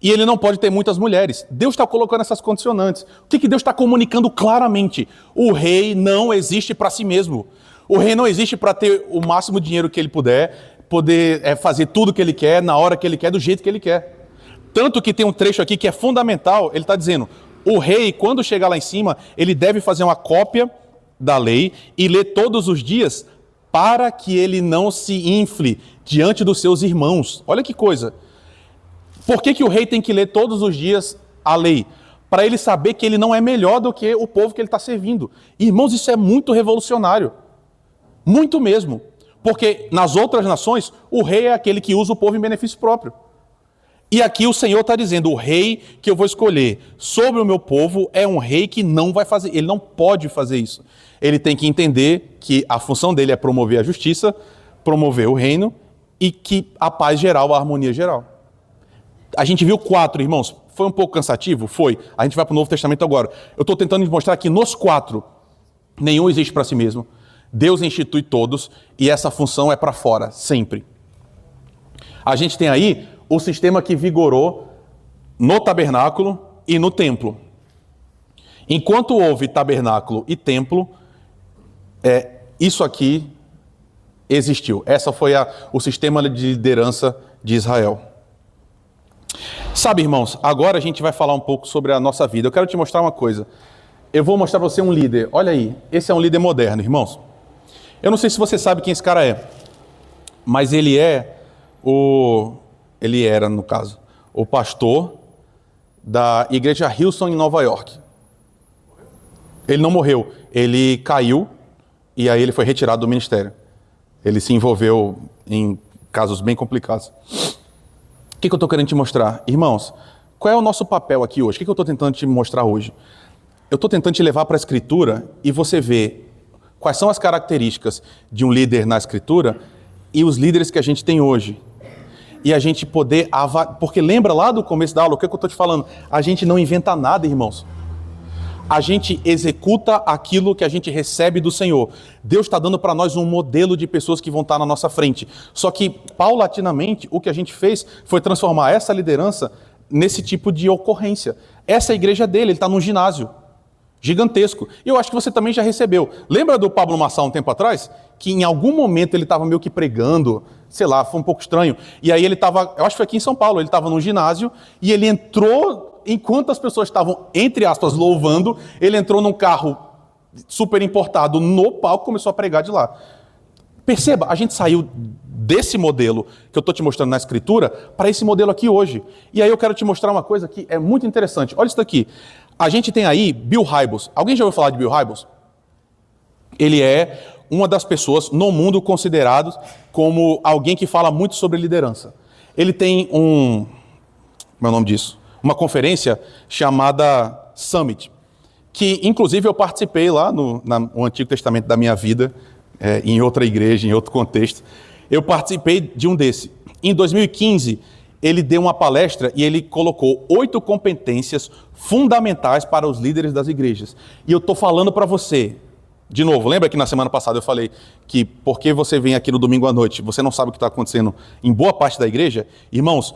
e ele não pode ter muitas mulheres. Deus está colocando essas condicionantes. O que Deus está comunicando claramente? O rei não existe para si mesmo. O rei não existe para ter o máximo dinheiro que ele puder, poder fazer tudo que ele quer, na hora que ele quer, do jeito que ele quer. Tanto que tem um trecho aqui que é fundamental, ele está dizendo, o rei, quando chegar lá em cima, ele deve fazer uma cópia da lei e ler todos os dias para que ele não se infle diante dos seus irmãos. Olha que coisa. Por que o rei tem que ler todos os dias a lei? Para ele saber que ele não é melhor do que o povo que ele está servindo. Irmãos, isso é muito revolucionário. Muito mesmo. Porque nas outras nações, o rei é aquele que usa o povo em benefício próprio. E aqui o Senhor está dizendo, o rei que eu vou escolher sobre o meu povo é um rei que não vai fazer, ele não pode fazer isso. Ele tem que entender que a função dele é promover a justiça, promover o reino e que a paz geral, a harmonia geral. A gente viu 4, irmãos. Foi um pouco cansativo? Foi. A gente vai para o Novo Testamento agora. Eu estou tentando mostrar que nos 4, nenhum existe para si mesmo. Deus institui todos e essa função é para fora, sempre. A gente tem aí o sistema que vigorou no tabernáculo e no templo. Enquanto houve tabernáculo e templo, isso aqui existiu. Essa foi o sistema de liderança de Israel. Sabe, irmãos, agora a gente vai falar um pouco sobre a nossa vida. Eu quero te mostrar uma coisa. Eu vou mostrar para você um líder. Olha aí, esse é um líder moderno, irmãos. Eu não sei se você sabe quem esse cara é, mas ele era, no caso, o pastor da igreja Hillsong em Nova York. Ele não morreu, ele caiu e aí ele foi retirado do ministério. Ele se envolveu em casos bem complicados. O que eu estou querendo te mostrar? Irmãos, qual é o nosso papel aqui hoje? O que eu estou tentando te mostrar hoje? Eu estou tentando te levar para a Escritura e você vê quais são as características de um líder na Escritura e os líderes que a gente tem hoje. E a gente poder porque lembra lá do começo da aula, o que eu estou te falando? A gente não inventa nada, irmãos. A gente executa aquilo que a gente recebe do Senhor. Deus está dando para nós um modelo de pessoas que vão estar na nossa frente. Só que, paulatinamente, o que a gente fez foi transformar essa liderança nesse tipo de ocorrência. Essa é a igreja dele, ele está num ginásio gigantesco. E eu acho que você também já recebeu. Lembra do Pablo Marçal um tempo atrás? Que em algum momento ele estava meio que pregando, sei lá, foi um pouco estranho. E aí ele estava, eu acho que foi aqui em São Paulo, ele estava num ginásio e ele entrou, enquanto as pessoas estavam, entre aspas, louvando, ele entrou num carro super importado no palco e começou a pregar de lá. Perceba, a gente saiu desse modelo que eu estou te mostrando na Escritura para esse modelo aqui hoje. E aí eu quero te mostrar uma coisa que é muito interessante. Olha isso daqui. A gente tem aí Bill Hybels. Alguém já ouviu falar de Bill Hybels? Ele é uma das pessoas no mundo considerados como alguém que fala muito sobre liderança. Ele tem como é o nome disso? Uma conferência chamada Summit, que inclusive eu participei lá no Antigo Testamento da minha vida, em outra igreja, em outro contexto. Eu participei de um desse. Em 2015, ele deu uma palestra e ele colocou 8 competências fundamentais para os líderes das igrejas. E eu estou falando para você, de novo, lembra que na semana passada eu falei que porque você vem aqui no domingo à noite, você não sabe o que está acontecendo em boa parte da igreja? Irmãos,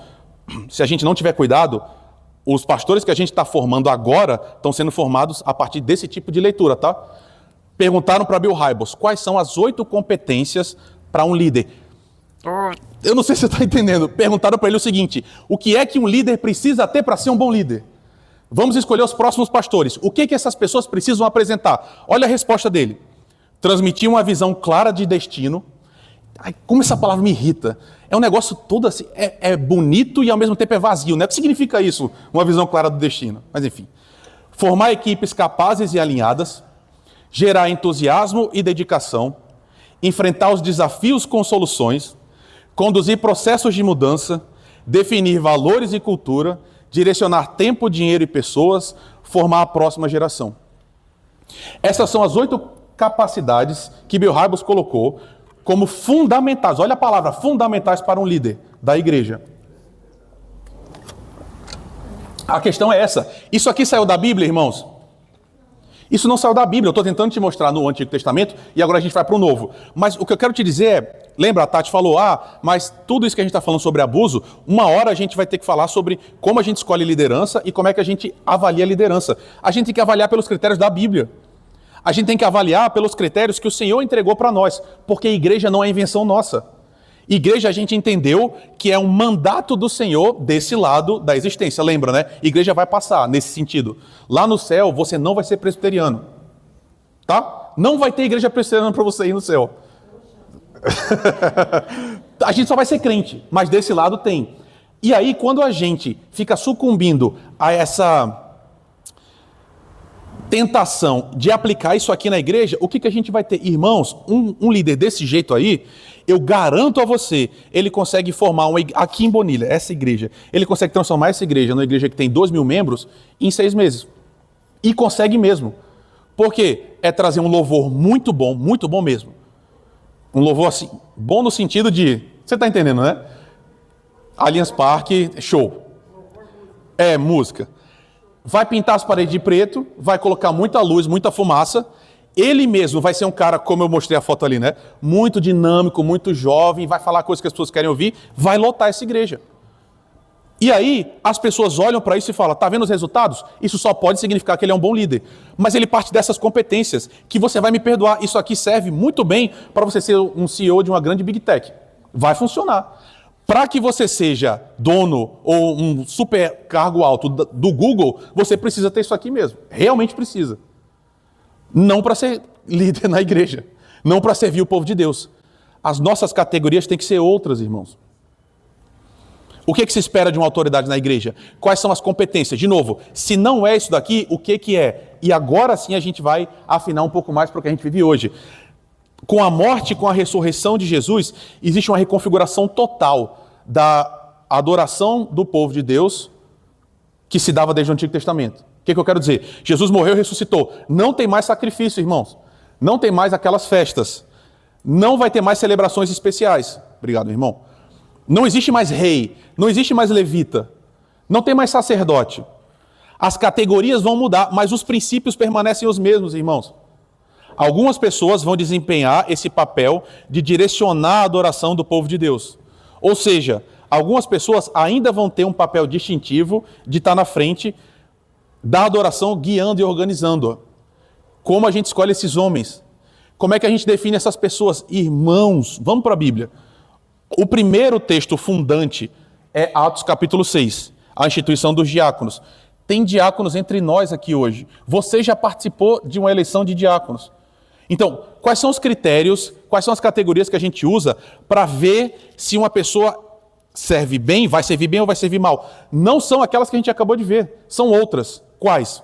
se a gente não tiver cuidado, Os pastores que a gente está formando agora estão sendo formados a partir desse tipo de leitura, tá? Perguntaram para Bill Hybels quais são as 8 competências para um líder. Eu não sei se você está entendendo. Perguntaram para ele o seguinte: o que é que um líder precisa ter para ser um bom líder? Vamos escolher os próximos pastores. O que essas pessoas precisam apresentar? Olha a resposta dele. Transmitir uma visão clara de destino. Ai, como essa palavra me irrita. É um negócio todo assim, é bonito e ao mesmo tempo é vazio, né? O que significa isso? Uma visão clara do destino. Mas enfim. Formar equipes capazes e alinhadas. Gerar entusiasmo e dedicação. Enfrentar os desafios com soluções. Conduzir processos de mudança. Definir valores e cultura. Direcionar tempo, dinheiro e pessoas. Formar a próxima geração. Essas são as 8 capacidades que Bill Hybels colocou como fundamentais, olha a palavra, fundamentais para um líder da igreja. A questão é essa. Isso aqui saiu da Bíblia, irmãos? Isso não saiu da Bíblia. Eu estou tentando te mostrar no Antigo Testamento e agora a gente vai para o Novo. Mas o que eu quero te dizer é, lembra, a Tati falou, mas tudo isso que a gente está falando sobre abuso, uma hora a gente vai ter que falar sobre como a gente escolhe liderança e como é que a gente avalia a liderança. A gente tem que avaliar pelos critérios da Bíblia. A gente tem que avaliar pelos critérios que o Senhor entregou para nós, porque a igreja não é invenção nossa. Igreja a gente entendeu que é um mandato do Senhor desse lado da existência. Lembra, né? Igreja vai passar nesse sentido. Lá no céu você não vai ser presbiteriano. Tá? Não vai ter igreja presbiteriana para você ir no céu. A gente só vai ser crente, mas desse lado tem. E aí quando a gente fica sucumbindo a essa tentação de aplicar isso aqui na igreja, o que a gente vai ter? Irmãos, um líder desse jeito aí, eu garanto a você, ele consegue formar aqui em Bonilha, essa igreja, ele consegue transformar essa igreja numa igreja que tem 2.000 membros em 6 meses. E consegue mesmo. Porque é trazer um louvor muito bom mesmo. Um louvor assim, bom no sentido de, você está entendendo, né? Allianz Parque, show. É, música. Vai pintar as paredes de preto, vai colocar muita luz, muita fumaça. Ele mesmo vai ser um cara, como eu mostrei a foto ali, né? Muito dinâmico, muito jovem, vai falar coisas que as pessoas querem ouvir, vai lotar essa igreja. E aí, as pessoas olham para isso e falam, tá vendo os resultados? Isso só pode significar que ele é um bom líder. Mas ele parte dessas competências, que você vai me perdoar, isso aqui serve muito bem para você ser um CEO de uma grande Big Tech. Vai funcionar. Para que você seja dono ou um super cargo alto do Google, você precisa ter isso aqui mesmo. Realmente precisa. Não para ser líder na igreja. Não para servir o povo de Deus. As nossas categorias têm que ser outras, irmãos. O que se espera de uma autoridade na igreja? Quais são as competências? De novo, se não é isso daqui, o que é? E agora sim a gente vai afinar um pouco mais para o que a gente vive hoje. Com a morte, com a ressurreição de Jesus, existe uma reconfiguração total da adoração do povo de Deus que se dava desde o Antigo Testamento. O que eu quero dizer? Jesus morreu e ressuscitou. Não tem mais sacrifício, irmãos. Não tem mais aquelas festas. Não vai ter mais celebrações especiais. Obrigado, irmão. Não existe mais rei. Não existe mais levita. Não tem mais sacerdote. As categorias vão mudar, mas os princípios permanecem os mesmos, irmãos. Algumas pessoas vão desempenhar esse papel de direcionar a adoração do povo de Deus. Ou seja, algumas pessoas ainda vão ter um papel distintivo de estar na frente da adoração, guiando e organizando. Como a gente escolhe esses homens? Como é que a gente define essas pessoas? Irmãos, vamos para a Bíblia. O primeiro texto fundante é Atos capítulo 6, a instituição dos diáconos. Tem diáconos entre nós aqui hoje. Você já participou de uma eleição de diáconos. Então, quais são os critérios, quais são as categorias que a gente usa para ver se uma pessoa serve bem, vai servir bem ou vai servir mal? Não são aquelas que a gente acabou de ver, são outras. Quais?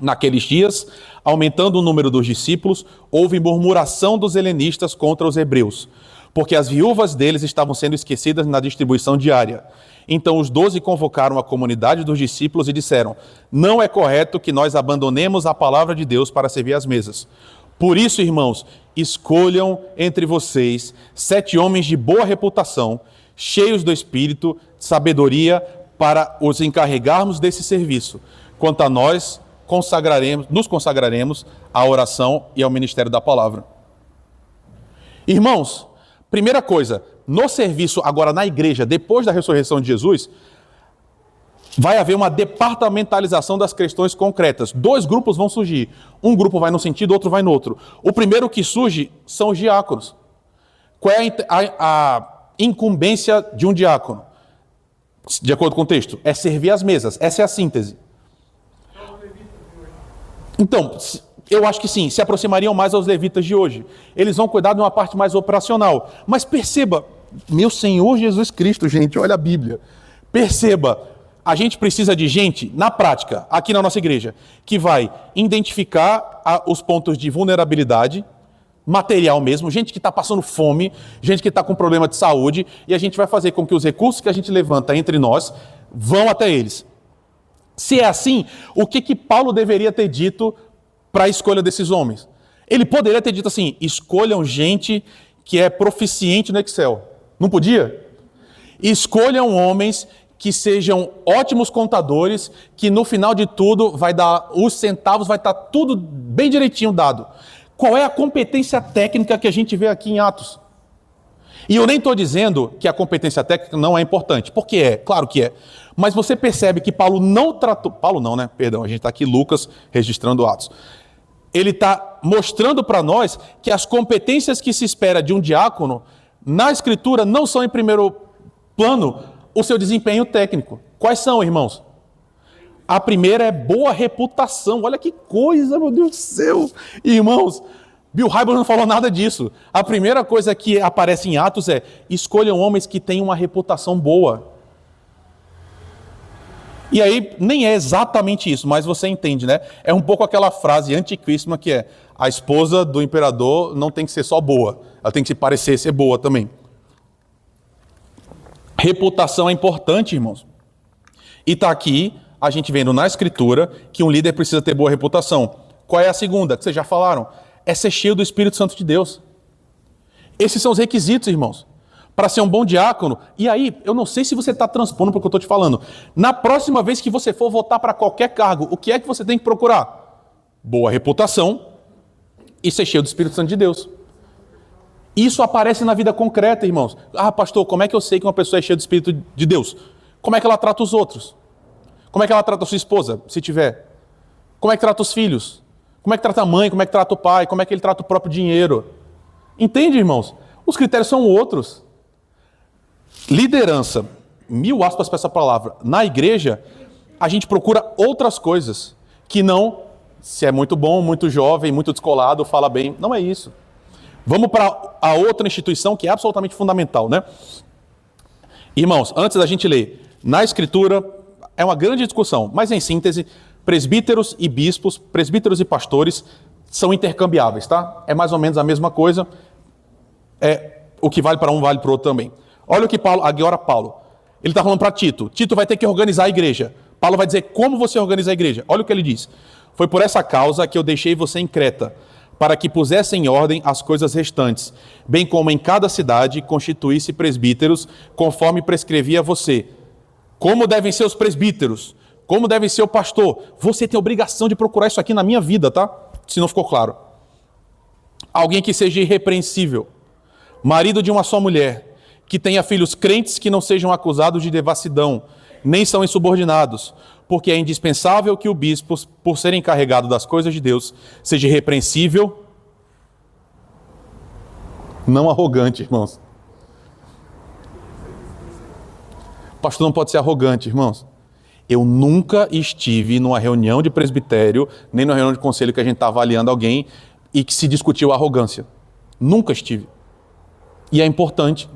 Naqueles dias, aumentando o número dos discípulos, houve murmuração dos helenistas contra os hebreus, porque as viúvas deles estavam sendo esquecidas na distribuição diária. Então os 12 convocaram a comunidade dos discípulos e disseram: não é correto que nós abandonemos a palavra de Deus para servir às mesas. Por isso, irmãos, escolham entre vocês 7 homens de boa reputação, cheios do Espírito, sabedoria, para os encarregarmos desse serviço. Quanto a nós, nos consagraremos à oração e ao ministério da palavra. Irmãos, primeira coisa, no serviço agora na igreja, depois da ressurreição de Jesus, vai haver uma departamentalização das questões concretas. Dois grupos vão surgir. Um grupo vai num sentido, outro vai no outro. O primeiro que surge são os diáconos. Qual é a incumbência de um diácono? De acordo com o texto, é servir as mesas. Essa é a síntese. Então, eu acho que sim, se aproximariam mais aos levitas de hoje. Eles vão cuidar de uma parte mais operacional. Mas perceba, meu Senhor Jesus Cristo, gente, olha a Bíblia. Perceba, a gente precisa de gente, na prática, aqui na nossa igreja, que vai identificar os pontos de vulnerabilidade, material mesmo, gente que está passando fome, gente que está com problema de saúde, e a gente vai fazer com que os recursos que a gente levanta entre nós vão até eles. Se é assim, o que Paulo deveria ter dito para a escolha desses homens? Ele poderia ter dito assim: escolham gente que é proficiente no Excel. Não podia? Escolham homens que sejam ótimos contadores, que no final de tudo vai dar os centavos, vai estar tudo bem direitinho dado. Qual é a competência técnica que a gente vê aqui em Atos? E eu nem estou dizendo que a competência técnica não é importante, porque é, claro que é. Mas você percebe que Paulo não tratou... Paulo não, né? Perdão, a gente está aqui, Lucas, registrando Atos. Ele está mostrando para nós que as competências que se espera de um diácono, na Escritura, não são em primeiro plano o seu desempenho técnico. Quais são, irmãos? A primeira é boa reputação. Olha que coisa, meu Deus do céu. Irmãos, Bill Hybels não falou nada disso. A primeira coisa que aparece em Atos é: escolham homens que tenham uma reputação boa. E aí, nem é exatamente isso, mas você entende, né? É um pouco aquela frase antiquíssima que é: a esposa do imperador não tem que ser só boa, ela tem que se parecer ser boa também. Reputação é importante, irmãos. E está aqui a gente vendo na Escritura que um líder precisa ter boa reputação. Qual é a segunda? Que vocês já falaram. É ser cheio do Espírito Santo de Deus. Esses são os requisitos, irmãos, para ser um bom diácono. E aí, eu não sei se você está transpondo para o que eu estou te falando. Na próxima vez que você for votar para qualquer cargo, o que é que você tem que procurar? Boa reputação e ser cheio do Espírito Santo de Deus. Isso aparece na vida concreta, irmãos. Ah, pastor, como é que eu sei que uma pessoa é cheia do Espírito de Deus? Como é que ela trata os outros? Como é que ela trata a sua esposa, se tiver? Como é que trata os filhos? Como é que trata a mãe? Como é que trata o pai? Como é que ele trata o próprio dinheiro? Entende, irmãos? Os critérios são outros. Liderança, 1000 aspas para essa palavra. Na igreja, a gente procura outras coisas, que não, se é muito bom, muito jovem, muito descolado, fala bem. Não é isso. Vamos para a outra instituição que é absolutamente fundamental, né? Irmãos, antes da gente ler, na Escritura, é uma grande discussão, mas em síntese, presbíteros e bispos, presbíteros e pastores são intercambiáveis, tá? É mais ou menos a mesma coisa. O que vale para um, vale para o outro também. Olha o que Paulo, ele está falando para Tito. Tito vai ter que organizar a igreja. Paulo vai dizer como você organiza a igreja. Olha o que ele diz. Foi por essa causa que eu deixei você em Creta, para que pusesse em ordem as coisas restantes, bem como em cada cidade constituísse presbíteros, conforme prescrevia você. Como devem ser os presbíteros? Como deve ser o pastor? Você tem a obrigação de procurar isso aqui na minha vida, tá? Se não ficou claro. Alguém que seja irrepreensível, marido de uma só mulher, que tenha filhos crentes que não sejam acusados de devassidão, nem são insubordinados, porque é indispensável que o bispo, por ser encarregado das coisas de Deus, seja irrepreensível, não arrogante, irmãos. O pastor não pode ser arrogante, irmãos. Eu nunca estive numa reunião de presbitério, nem numa reunião de conselho que a gente está avaliando alguém e que se discutiu a arrogância. Nunca estive. E é importante.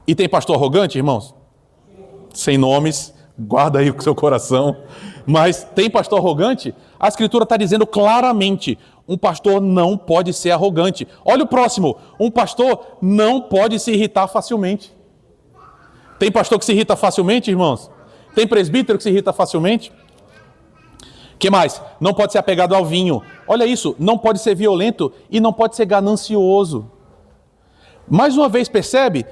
E tem pastor arrogante, irmãos? Sem nomes, guarda aí com o seu coração. Mas tem pastor arrogante? A Escritura está dizendo claramente, um pastor não pode ser arrogante. Olha o próximo, um pastor não pode se irritar facilmente. Tem pastor que se irrita facilmente, irmãos? Tem presbítero que se irrita facilmente? O que mais? Não pode ser apegado ao vinho. Olha isso, não pode ser violento e não pode ser ganancioso. Mais uma vez, percebe?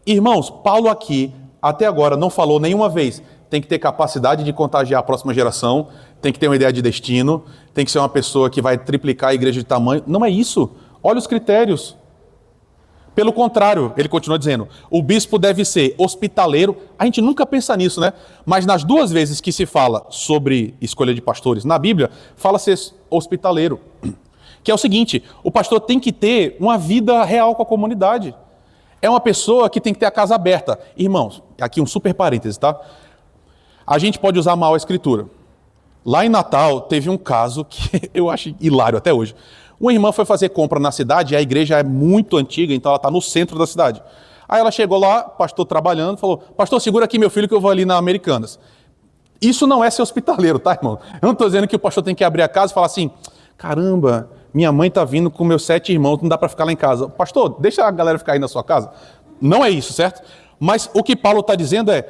Irmãos, Paulo aqui, até agora, não falou nenhuma vez. Tem que ter capacidade de contagiar a próxima geração, tem que ter uma ideia de destino, tem que ser uma pessoa que vai triplicar a igreja de tamanho. Não é isso. Olha os critérios. Pelo contrário, ele continua dizendo, o bispo deve ser hospitaleiro. A gente nunca pensa nisso, né? Mas nas 2 vezes que se fala sobre escolha de pastores na Bíblia, fala ser hospitaleiro. Que é o seguinte, o pastor tem que ter uma vida real com a comunidade. É uma pessoa que tem que ter a casa aberta. Irmãos, aqui um super parêntese, tá? A gente pode usar mal a escritura. Lá em Natal, teve um caso que eu acho hilário até hoje. Uma irmã foi fazer compra na cidade, e a igreja é muito antiga, então ela está no centro da cidade. Aí ela chegou lá, pastor trabalhando, falou, pastor, segura aqui meu filho que eu vou ali na Americanas. Isso não é ser hospitaleiro, tá, irmão? Eu não estou dizendo que o pastor tem que abrir a casa e falar assim, caramba, minha mãe está vindo com meus 7 irmãos, não dá para ficar lá em casa. Pastor, deixa a galera ficar aí na sua casa. Não é isso, certo? Mas o que Paulo está dizendo é,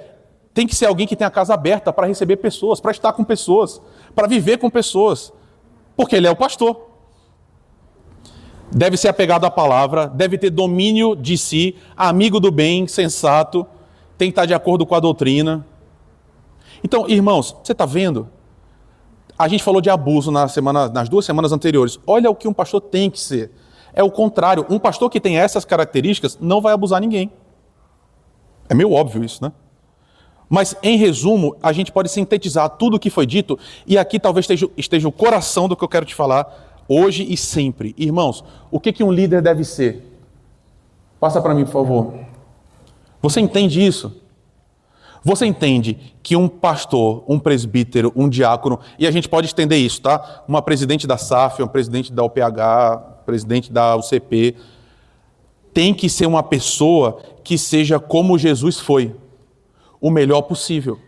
tem que ser alguém que tenha a casa aberta para receber pessoas, para estar com pessoas, para viver com pessoas, porque ele é o pastor. Deve ser apegado à palavra, deve ter domínio de si, amigo do bem, sensato, tem que estar de acordo com a doutrina. Então, irmãos, você está vendo? A gente falou de abuso nas 2 semanas anteriores. Olha o que um pastor tem que ser. É o contrário. Um pastor que tem essas características não vai abusar ninguém. É meio óbvio isso, né? Mas, em resumo, a gente pode sintetizar tudo o que foi dito, e aqui talvez esteja o coração do que eu quero te falar hoje e sempre. Irmãos, o que um líder deve ser? Passa para mim, por favor. Você entende isso? Você entende que um pastor, um presbítero, um diácono, e a gente pode estender isso, tá? Uma presidente da SAF, um presidente da UPH, presidente da UCP, tem que ser uma pessoa que seja como Jesus foi, o melhor possível.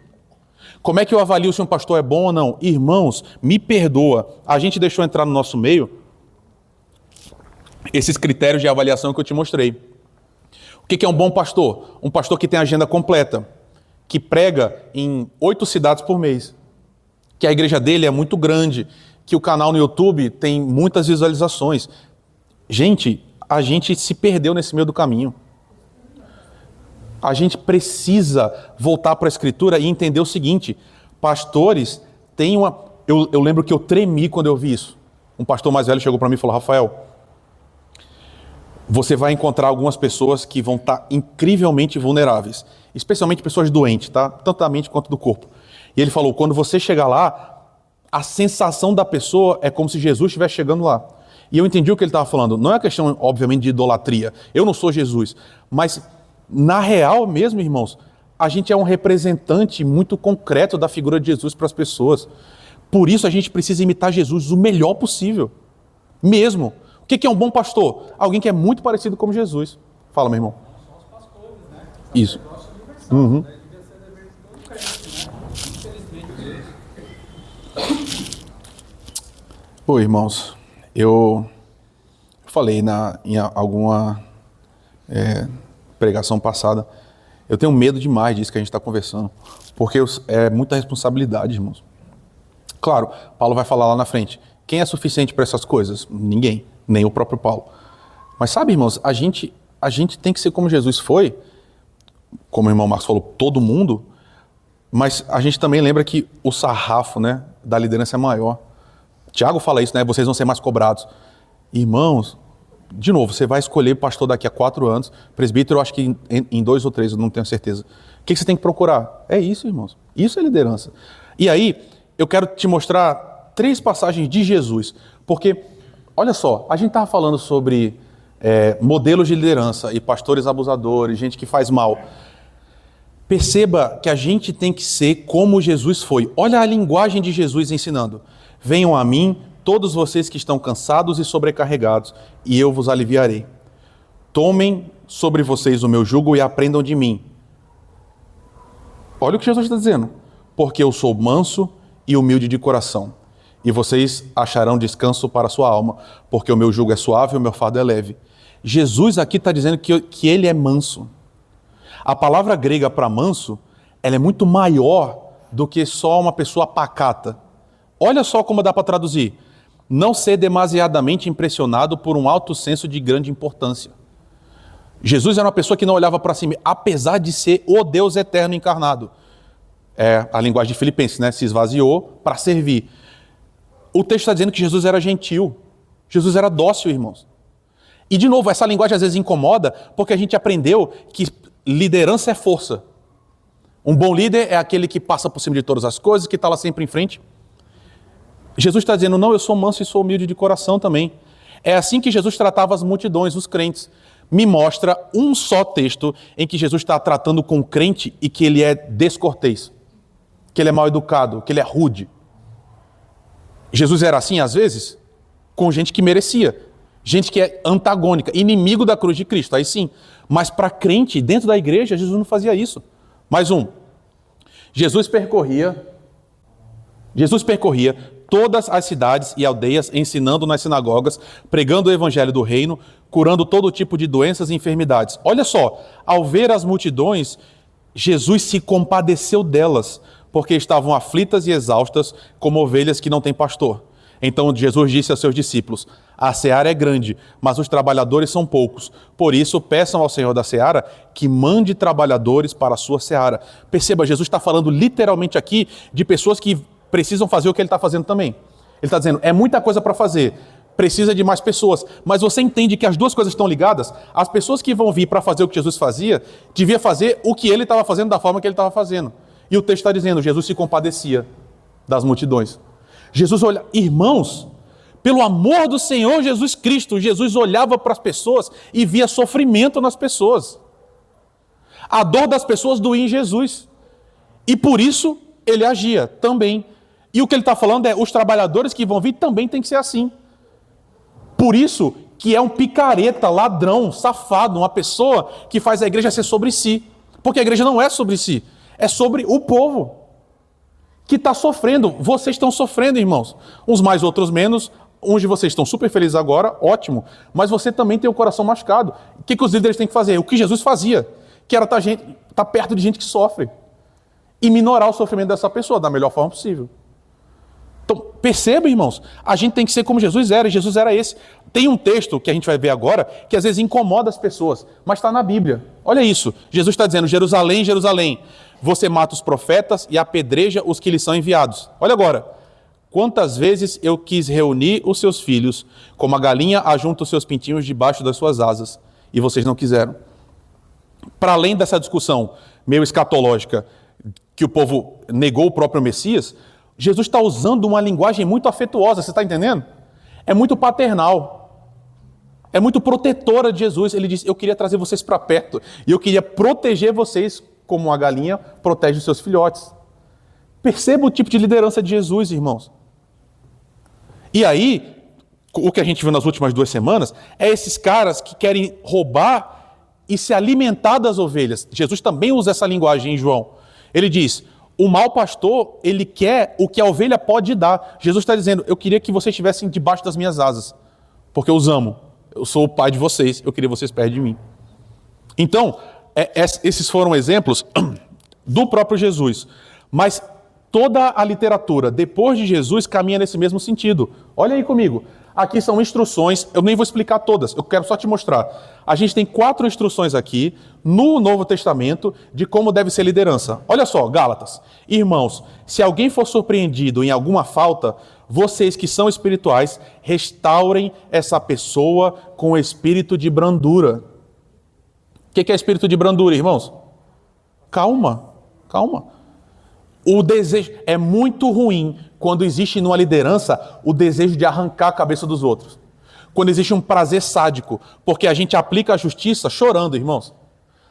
Como é que eu avalio se um pastor é bom ou não? Irmãos, me perdoa, a gente deixou entrar no nosso meio esses critérios de avaliação que eu te mostrei. O que é um bom pastor? Um pastor que tem agenda completa, que prega em 8 cidades por mês, que a igreja dele é muito grande, que o canal no YouTube tem muitas visualizações. Gente, a gente se perdeu nesse meio do caminho. A gente precisa voltar para a Escritura e entender o seguinte, pastores têm uma... Eu lembro que eu tremi quando eu vi isso. Um pastor mais velho chegou para mim e falou, Rafael, você vai encontrar algumas pessoas que vão estar incrivelmente vulneráveis, especialmente pessoas doentes, tá? Tanto da mente quanto do corpo. E ele falou, quando você chegar lá, a sensação da pessoa é como se Jesus estivesse chegando lá. E eu entendi o que ele estava falando. Não é questão, obviamente, de idolatria. Eu não sou Jesus. Mas, na real mesmo, irmãos, a gente é um representante muito concreto da figura de Jesus para as pessoas. Por isso a gente precisa imitar Jesus o melhor possível. Mesmo. O que é um bom pastor? Alguém que é muito parecido com Jesus. Fala, meu irmão. São os pastores, né? Isso. Universal, né? Devia ser dever de todo crente, né? Infelizmente. Pô, irmãos, eu falei em alguma pregação passada, eu tenho medo demais disso que a gente está conversando, porque é muita responsabilidade, irmãos. Claro, Paulo vai falar lá na frente, quem é suficiente para essas coisas? Ninguém, nem o próprio Paulo. Mas sabe, irmãos, a gente tem que ser como Jesus foi, como o irmão Marcos falou, todo mundo, mas a gente também lembra que o sarrafo, né, da liderança é maior. Tiago fala isso, né? Vocês vão ser mais cobrados. Irmãos, de novo, você vai escolher pastor daqui a 4 anos, presbítero, eu acho que em 2 ou 3, eu não tenho certeza. O que você tem que procurar? É isso, irmãos. Isso é liderança. E aí, eu quero te mostrar 3 passagens de Jesus, porque, olha só, a gente estava falando sobre modelos de liderança e pastores abusadores, gente que faz mal. Perceba que a gente tem que ser como Jesus foi. Olha a linguagem de Jesus ensinando. Venham a mim, todos vocês que estão cansados e sobrecarregados, e eu vos aliviarei. Tomem sobre vocês o meu jugo e aprendam de mim. Olha o que Jesus está dizendo. Porque eu sou manso e humilde de coração, e vocês acharão descanso para a sua alma, porque o meu jugo é suave e o meu fardo é leve. Jesus aqui está dizendo que ele é manso. A palavra grega para manso, ela é muito maior do que só uma pessoa pacata. Olha só como dá para traduzir. Não ser demasiadamente impressionado por um alto senso de grande importância. Jesus era uma pessoa que não olhava para si, apesar de ser o Deus eterno encarnado. É a linguagem de Filipenses, né? Se esvaziou para servir. O texto está dizendo que Jesus era gentil. Jesus era dócil, irmãos. E, de novo, essa linguagem às vezes incomoda porque a gente aprendeu que liderança é força. Um bom líder é aquele que passa por cima de todas as coisas, que está lá sempre em frente. Jesus está dizendo, não, eu sou manso e sou humilde de coração também. É assim que Jesus tratava as multidões, os crentes. Me mostra um só texto em que Jesus está tratando com o crente e que ele é descortês, que ele é mal educado, que ele é rude. Jesus era assim às vezes com gente que merecia, gente que é antagônica, inimigo da cruz de Cristo, aí sim. Mas para crente, dentro da igreja, Jesus não fazia isso. Mais um. Jesus percorria todas as cidades e aldeias, ensinando nas sinagogas, pregando o evangelho do reino, curando todo tipo de doenças e enfermidades. Olha só, ao ver as multidões, Jesus se compadeceu delas, porque estavam aflitas e exaustas, como ovelhas que não têm pastor. Então Jesus disse aos seus discípulos, a seara é grande, mas os trabalhadores são poucos. Por isso, peçam ao Senhor da seara que mande trabalhadores para a sua seara. Perceba, Jesus está falando literalmente aqui de pessoas que precisam fazer o que ele está fazendo também. Ele está dizendo, é muita coisa para fazer, precisa de mais pessoas. Mas você entende que as duas coisas estão ligadas? As pessoas que vão vir para fazer o que Jesus fazia, devia fazer o que ele estava fazendo da forma que ele estava fazendo. E o texto está dizendo, Jesus se compadecia das multidões. Jesus olha, irmãos, pelo amor do Senhor Jesus Cristo, Jesus olhava para as pessoas e via sofrimento nas pessoas. A dor das pessoas doía em Jesus. E por isso ele agia também. E o que ele está falando é, os trabalhadores que vão vir também tem que ser assim. Por isso que é um picareta, ladrão, safado, uma pessoa que faz a igreja ser sobre si. Porque a igreja não é sobre si, é sobre o povo que está sofrendo. Vocês estão sofrendo, irmãos. Uns mais, outros menos. Uns de vocês estão super felizes agora, ótimo. Mas você também tem o coração machucado. O que os líderes têm que fazer? O que Jesus fazia, que era estar perto de gente que sofre. E minorar o sofrimento dessa pessoa da melhor forma possível. Então, perceba, irmãos, a gente tem que ser como Jesus era, e Jesus era esse. Tem um texto que a gente vai ver agora, que às vezes incomoda as pessoas, mas está na Bíblia. Olha isso, Jesus está dizendo, Jerusalém, Jerusalém, você mata os profetas e apedreja os que lhes são enviados. Olha agora, quantas vezes eu quis reunir os seus filhos, como a galinha ajunta os seus pintinhos debaixo das suas asas, e vocês não quiseram. Para além dessa discussão meio escatológica, que o povo negou o próprio Messias, Jesus está usando uma linguagem muito afetuosa, você está entendendo? É muito paternal, é muito protetora de Jesus. Ele diz, eu queria trazer vocês para perto, e eu queria proteger vocês como uma galinha protege os seus filhotes. Perceba o tipo de liderança de Jesus, irmãos. E aí, o que a gente viu nas últimas 2 semanas, é esses caras que querem roubar e se alimentar das ovelhas. Jesus também usa essa linguagem em João. Ele diz, o mau pastor, ele quer o que a ovelha pode dar. Jesus está dizendo, eu queria que vocês estivessem debaixo das minhas asas, porque eu os amo. Eu sou o pai de vocês, eu queria vocês perto de mim. Então, esses foram exemplos do próprio Jesus. Mas toda a literatura, depois de Jesus, caminha nesse mesmo sentido. Olha aí comigo. Aqui são instruções, eu nem vou explicar todas, eu quero só te mostrar. A gente tem 4 instruções aqui, no Novo Testamento, de como deve ser liderança. Olha só, Gálatas. Irmãos, se alguém for surpreendido em alguma falta, vocês que são espirituais, restaurem essa pessoa com espírito de brandura. O que é espírito de brandura, irmãos? Calma, calma. O desejo é muito ruim quando existe numa liderança o desejo de arrancar a cabeça dos outros. Quando existe um prazer sádico, porque a gente aplica a justiça chorando, irmãos.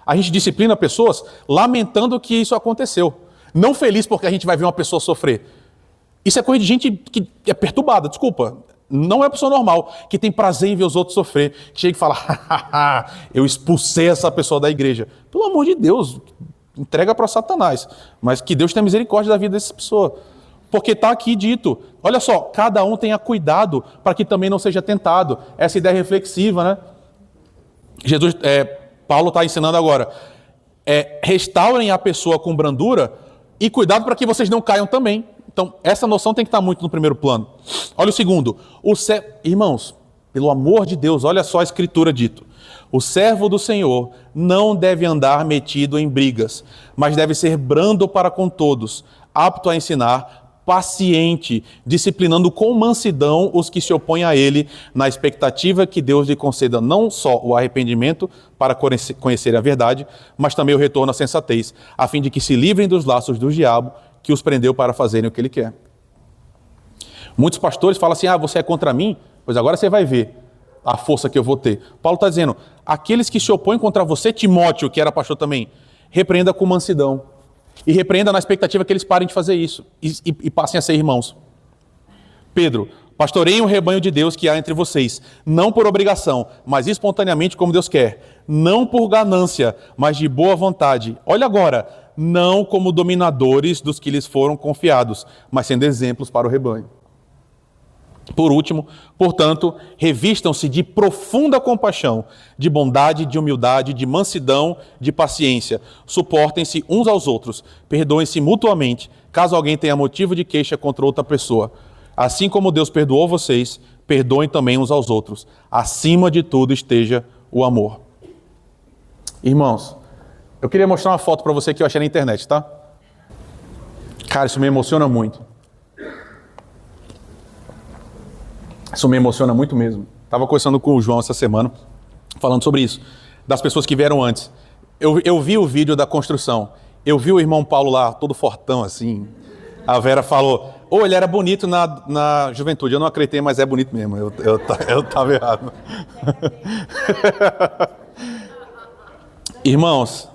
A gente disciplina pessoas lamentando que isso aconteceu. Não feliz porque a gente vai ver uma pessoa sofrer. Isso é coisa de gente que é perturbada, desculpa. Não é pessoa normal, que tem prazer em ver os outros sofrer. Que chega e fala, eu expulsei essa pessoa da igreja. Pelo amor de Deus, entrega para Satanás. Mas que Deus tenha misericórdia da vida dessa pessoa. Porque está aqui dito, olha só, cada um tenha cuidado para que também não seja tentado. Essa ideia reflexiva, né? Paulo está ensinando agora. Restaurem a pessoa com brandura e cuidado para que vocês não caiam também. Então, essa noção tem que estar muito no primeiro plano. Olha o segundo. Irmãos, pelo amor de Deus, olha só a escritura dito. O servo do Senhor não deve andar metido em brigas, mas deve ser brando para com todos, apto a ensinar, paciente, disciplinando com mansidão os que se opõem a ele, na expectativa que Deus lhe conceda não só o arrependimento para conhecer a verdade, mas também o retorno à sensatez, a fim de que se livrem dos laços do diabo que os prendeu para fazerem o que ele quer. Muitos pastores falam assim, você é contra mim? Pois agora você vai ver a força que eu vou ter. Paulo está dizendo, aqueles que se opõem contra você, Timóteo, que era pastor também, repreenda com mansidão. E repreenda na expectativa que eles parem de fazer isso e passem a ser irmãos. Pedro, pastoreiem o rebanho de Deus que há entre vocês, não por obrigação, mas espontaneamente como Deus quer, não por ganância, mas de boa vontade. Olha agora, não como dominadores dos que lhes foram confiados, mas sendo exemplos para o rebanho. Por último, portanto, revistam-se de profunda compaixão, de bondade, de humildade, de mansidão, de paciência. Suportem-se uns aos outros, perdoem-se mutuamente, caso alguém tenha motivo de queixa contra outra pessoa. Assim como Deus perdoou vocês, perdoem também uns aos outros. Acima de tudo esteja o amor. Irmãos, eu queria mostrar uma foto para você que eu achei na internet, tá? Cara, isso me emociona muito. Isso me emociona muito mesmo. Estava conversando com o João essa semana, falando sobre isso, das pessoas que vieram antes. Eu vi o vídeo da construção, eu vi o irmão Paulo lá, todo fortão assim. A Vera falou, ele era bonito na juventude. Eu não acreditei, mas é bonito mesmo. Eu estava errado. Irmãos,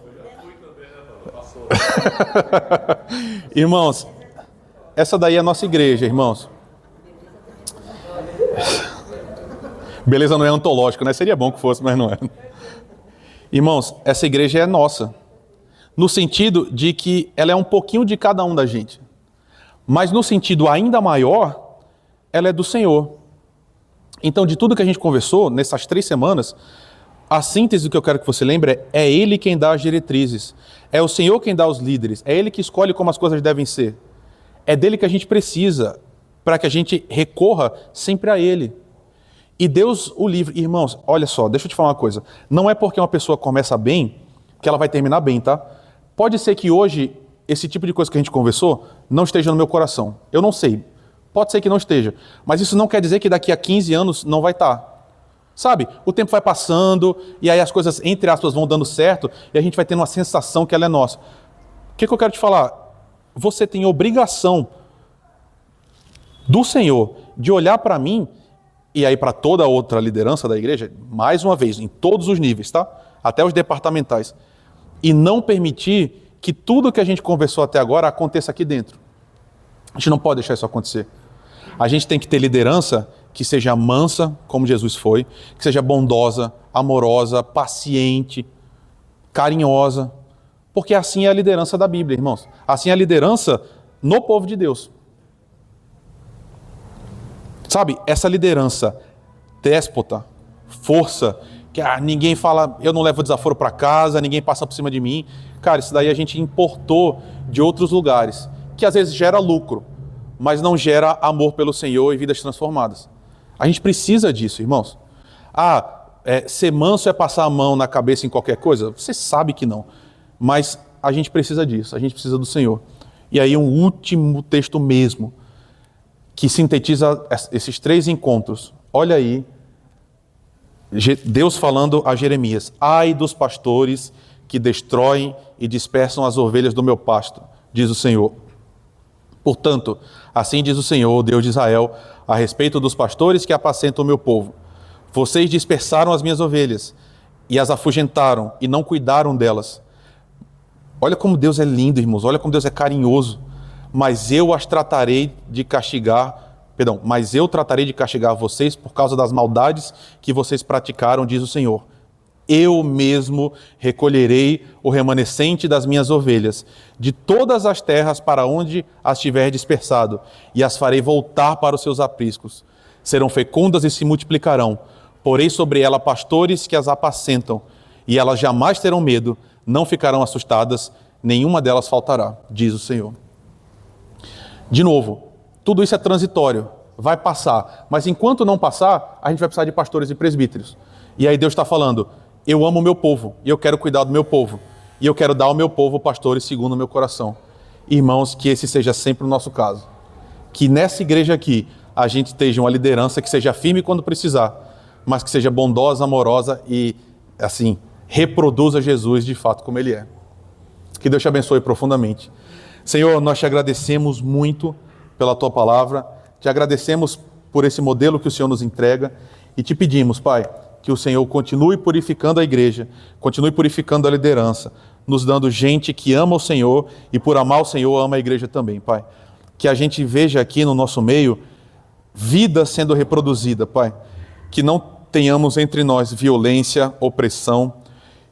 irmãos, essa daí é a nossa igreja, irmãos. Beleza não é ontológico, né? Seria bom que fosse, mas não é. Irmãos, essa igreja é nossa. No sentido de que ela é um pouquinho de cada um da gente. Mas no sentido ainda maior, ela é do Senhor. Então, de tudo que a gente conversou nessas 3 semanas, a síntese do que eu quero que você lembre é Ele quem dá as diretrizes. É o Senhor quem dá os líderes. É Ele que escolhe como as coisas devem ser. É dele que a gente precisa, para que a gente recorra sempre a Ele. E Deus o livre. Irmãos, olha só, deixa eu te falar uma coisa. Não é porque uma pessoa começa bem que ela vai terminar bem, tá? Pode ser que hoje esse tipo de coisa que a gente conversou não esteja no meu coração. Eu não sei. Pode ser que não esteja. Mas isso não quer dizer que daqui a 15 anos não vai estar. Sabe? O tempo vai passando e aí as coisas, entre aspas, vão dando certo e a gente vai tendo uma sensação que ela é nossa. O que eu quero te falar? Você tem obrigação do Senhor de olhar para mim e aí para toda a outra liderança da igreja, mais uma vez, em todos os níveis, tá? Até os departamentais. E não permitir que tudo que a gente conversou até agora aconteça aqui dentro. A gente não pode deixar isso acontecer. A gente tem que ter liderança que seja mansa, como Jesus foi, que seja bondosa, amorosa, paciente, carinhosa, porque assim é a liderança da Bíblia, irmãos. Assim é a liderança no povo de Deus. Sabe, essa liderança déspota, força, que ninguém fala, eu não levo desaforo para casa, ninguém passa por cima de mim. Cara, isso daí a gente importou de outros lugares, que às vezes gera lucro, mas não gera amor pelo Senhor e vidas transformadas. A gente precisa disso, irmãos. Ser manso é passar a mão na cabeça em qualquer coisa? Você sabe que não. Mas a gente precisa disso, a gente precisa do Senhor. E aí um último texto mesmo, que sintetiza esses 3 encontros. Olha aí, Deus falando a Jeremias: ai dos pastores que destroem e dispersam as ovelhas do meu pasto, diz o Senhor. Portanto, assim diz o Senhor, Deus de Israel, a respeito dos pastores que apacentam o meu povo. Vocês dispersaram as minhas ovelhas e as afugentaram e não cuidaram delas. Olha como Deus é lindo, irmãos, olha como Deus é carinhoso. Mas eu tratarei de castigar vocês por causa das maldades que vocês praticaram, diz o Senhor. Eu mesmo recolherei o remanescente das minhas ovelhas, de todas as terras para onde as tiver dispersado, e as farei voltar para os seus apriscos. Serão fecundas e se multiplicarão. Porei sobre ela pastores que as apacentam, e elas jamais terão medo, não ficarão assustadas, nenhuma delas faltará, diz o Senhor. De novo, tudo isso é transitório, vai passar. Mas enquanto não passar, a gente vai precisar de pastores e presbíteros. E aí Deus está falando, eu amo o meu povo, e eu quero cuidar do meu povo. E eu quero dar ao meu povo pastores segundo o meu coração. Irmãos, que esse seja sempre o nosso caso. que nessa igreja aqui a gente esteja uma liderança que seja firme quando precisar, mas que seja bondosa, amorosa e, assim, reproduza Jesus de fato como Ele é. Que Deus te abençoe profundamente. Senhor, nós te agradecemos muito pela Tua palavra, te agradecemos por esse modelo que o Senhor nos entrega e te pedimos, Pai, que o Senhor continue purificando a igreja, continue purificando a liderança, nos dando gente que ama o Senhor e por amar o Senhor ama a igreja também, Pai. Que a gente veja aqui no nosso meio vida sendo reproduzida, Pai. Que não tenhamos entre nós violência, opressão,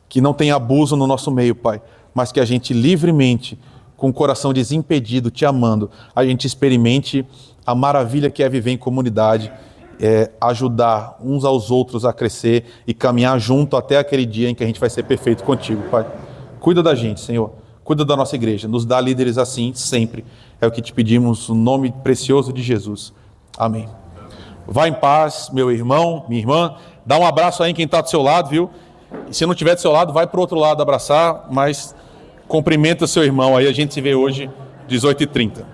que não tenha abuso no nosso meio, Pai, mas que a gente livremente, com o coração desimpedido, te amando, a gente experimente a maravilha que é viver em comunidade, ajudar uns aos outros a crescer e caminhar junto até aquele dia em que a gente vai ser perfeito contigo, Pai. Cuida da gente, Senhor. Cuida da nossa igreja. Nos dá líderes assim, sempre. É o que te pedimos, no nome precioso de Jesus. Amém. Vá em paz, meu irmão, minha irmã. Dá um abraço aí em quem está do seu lado, viu? E se não estiver do seu lado, vai para o outro lado abraçar, mas cumprimenta seu irmão aí. A gente se vê hoje, 18h30.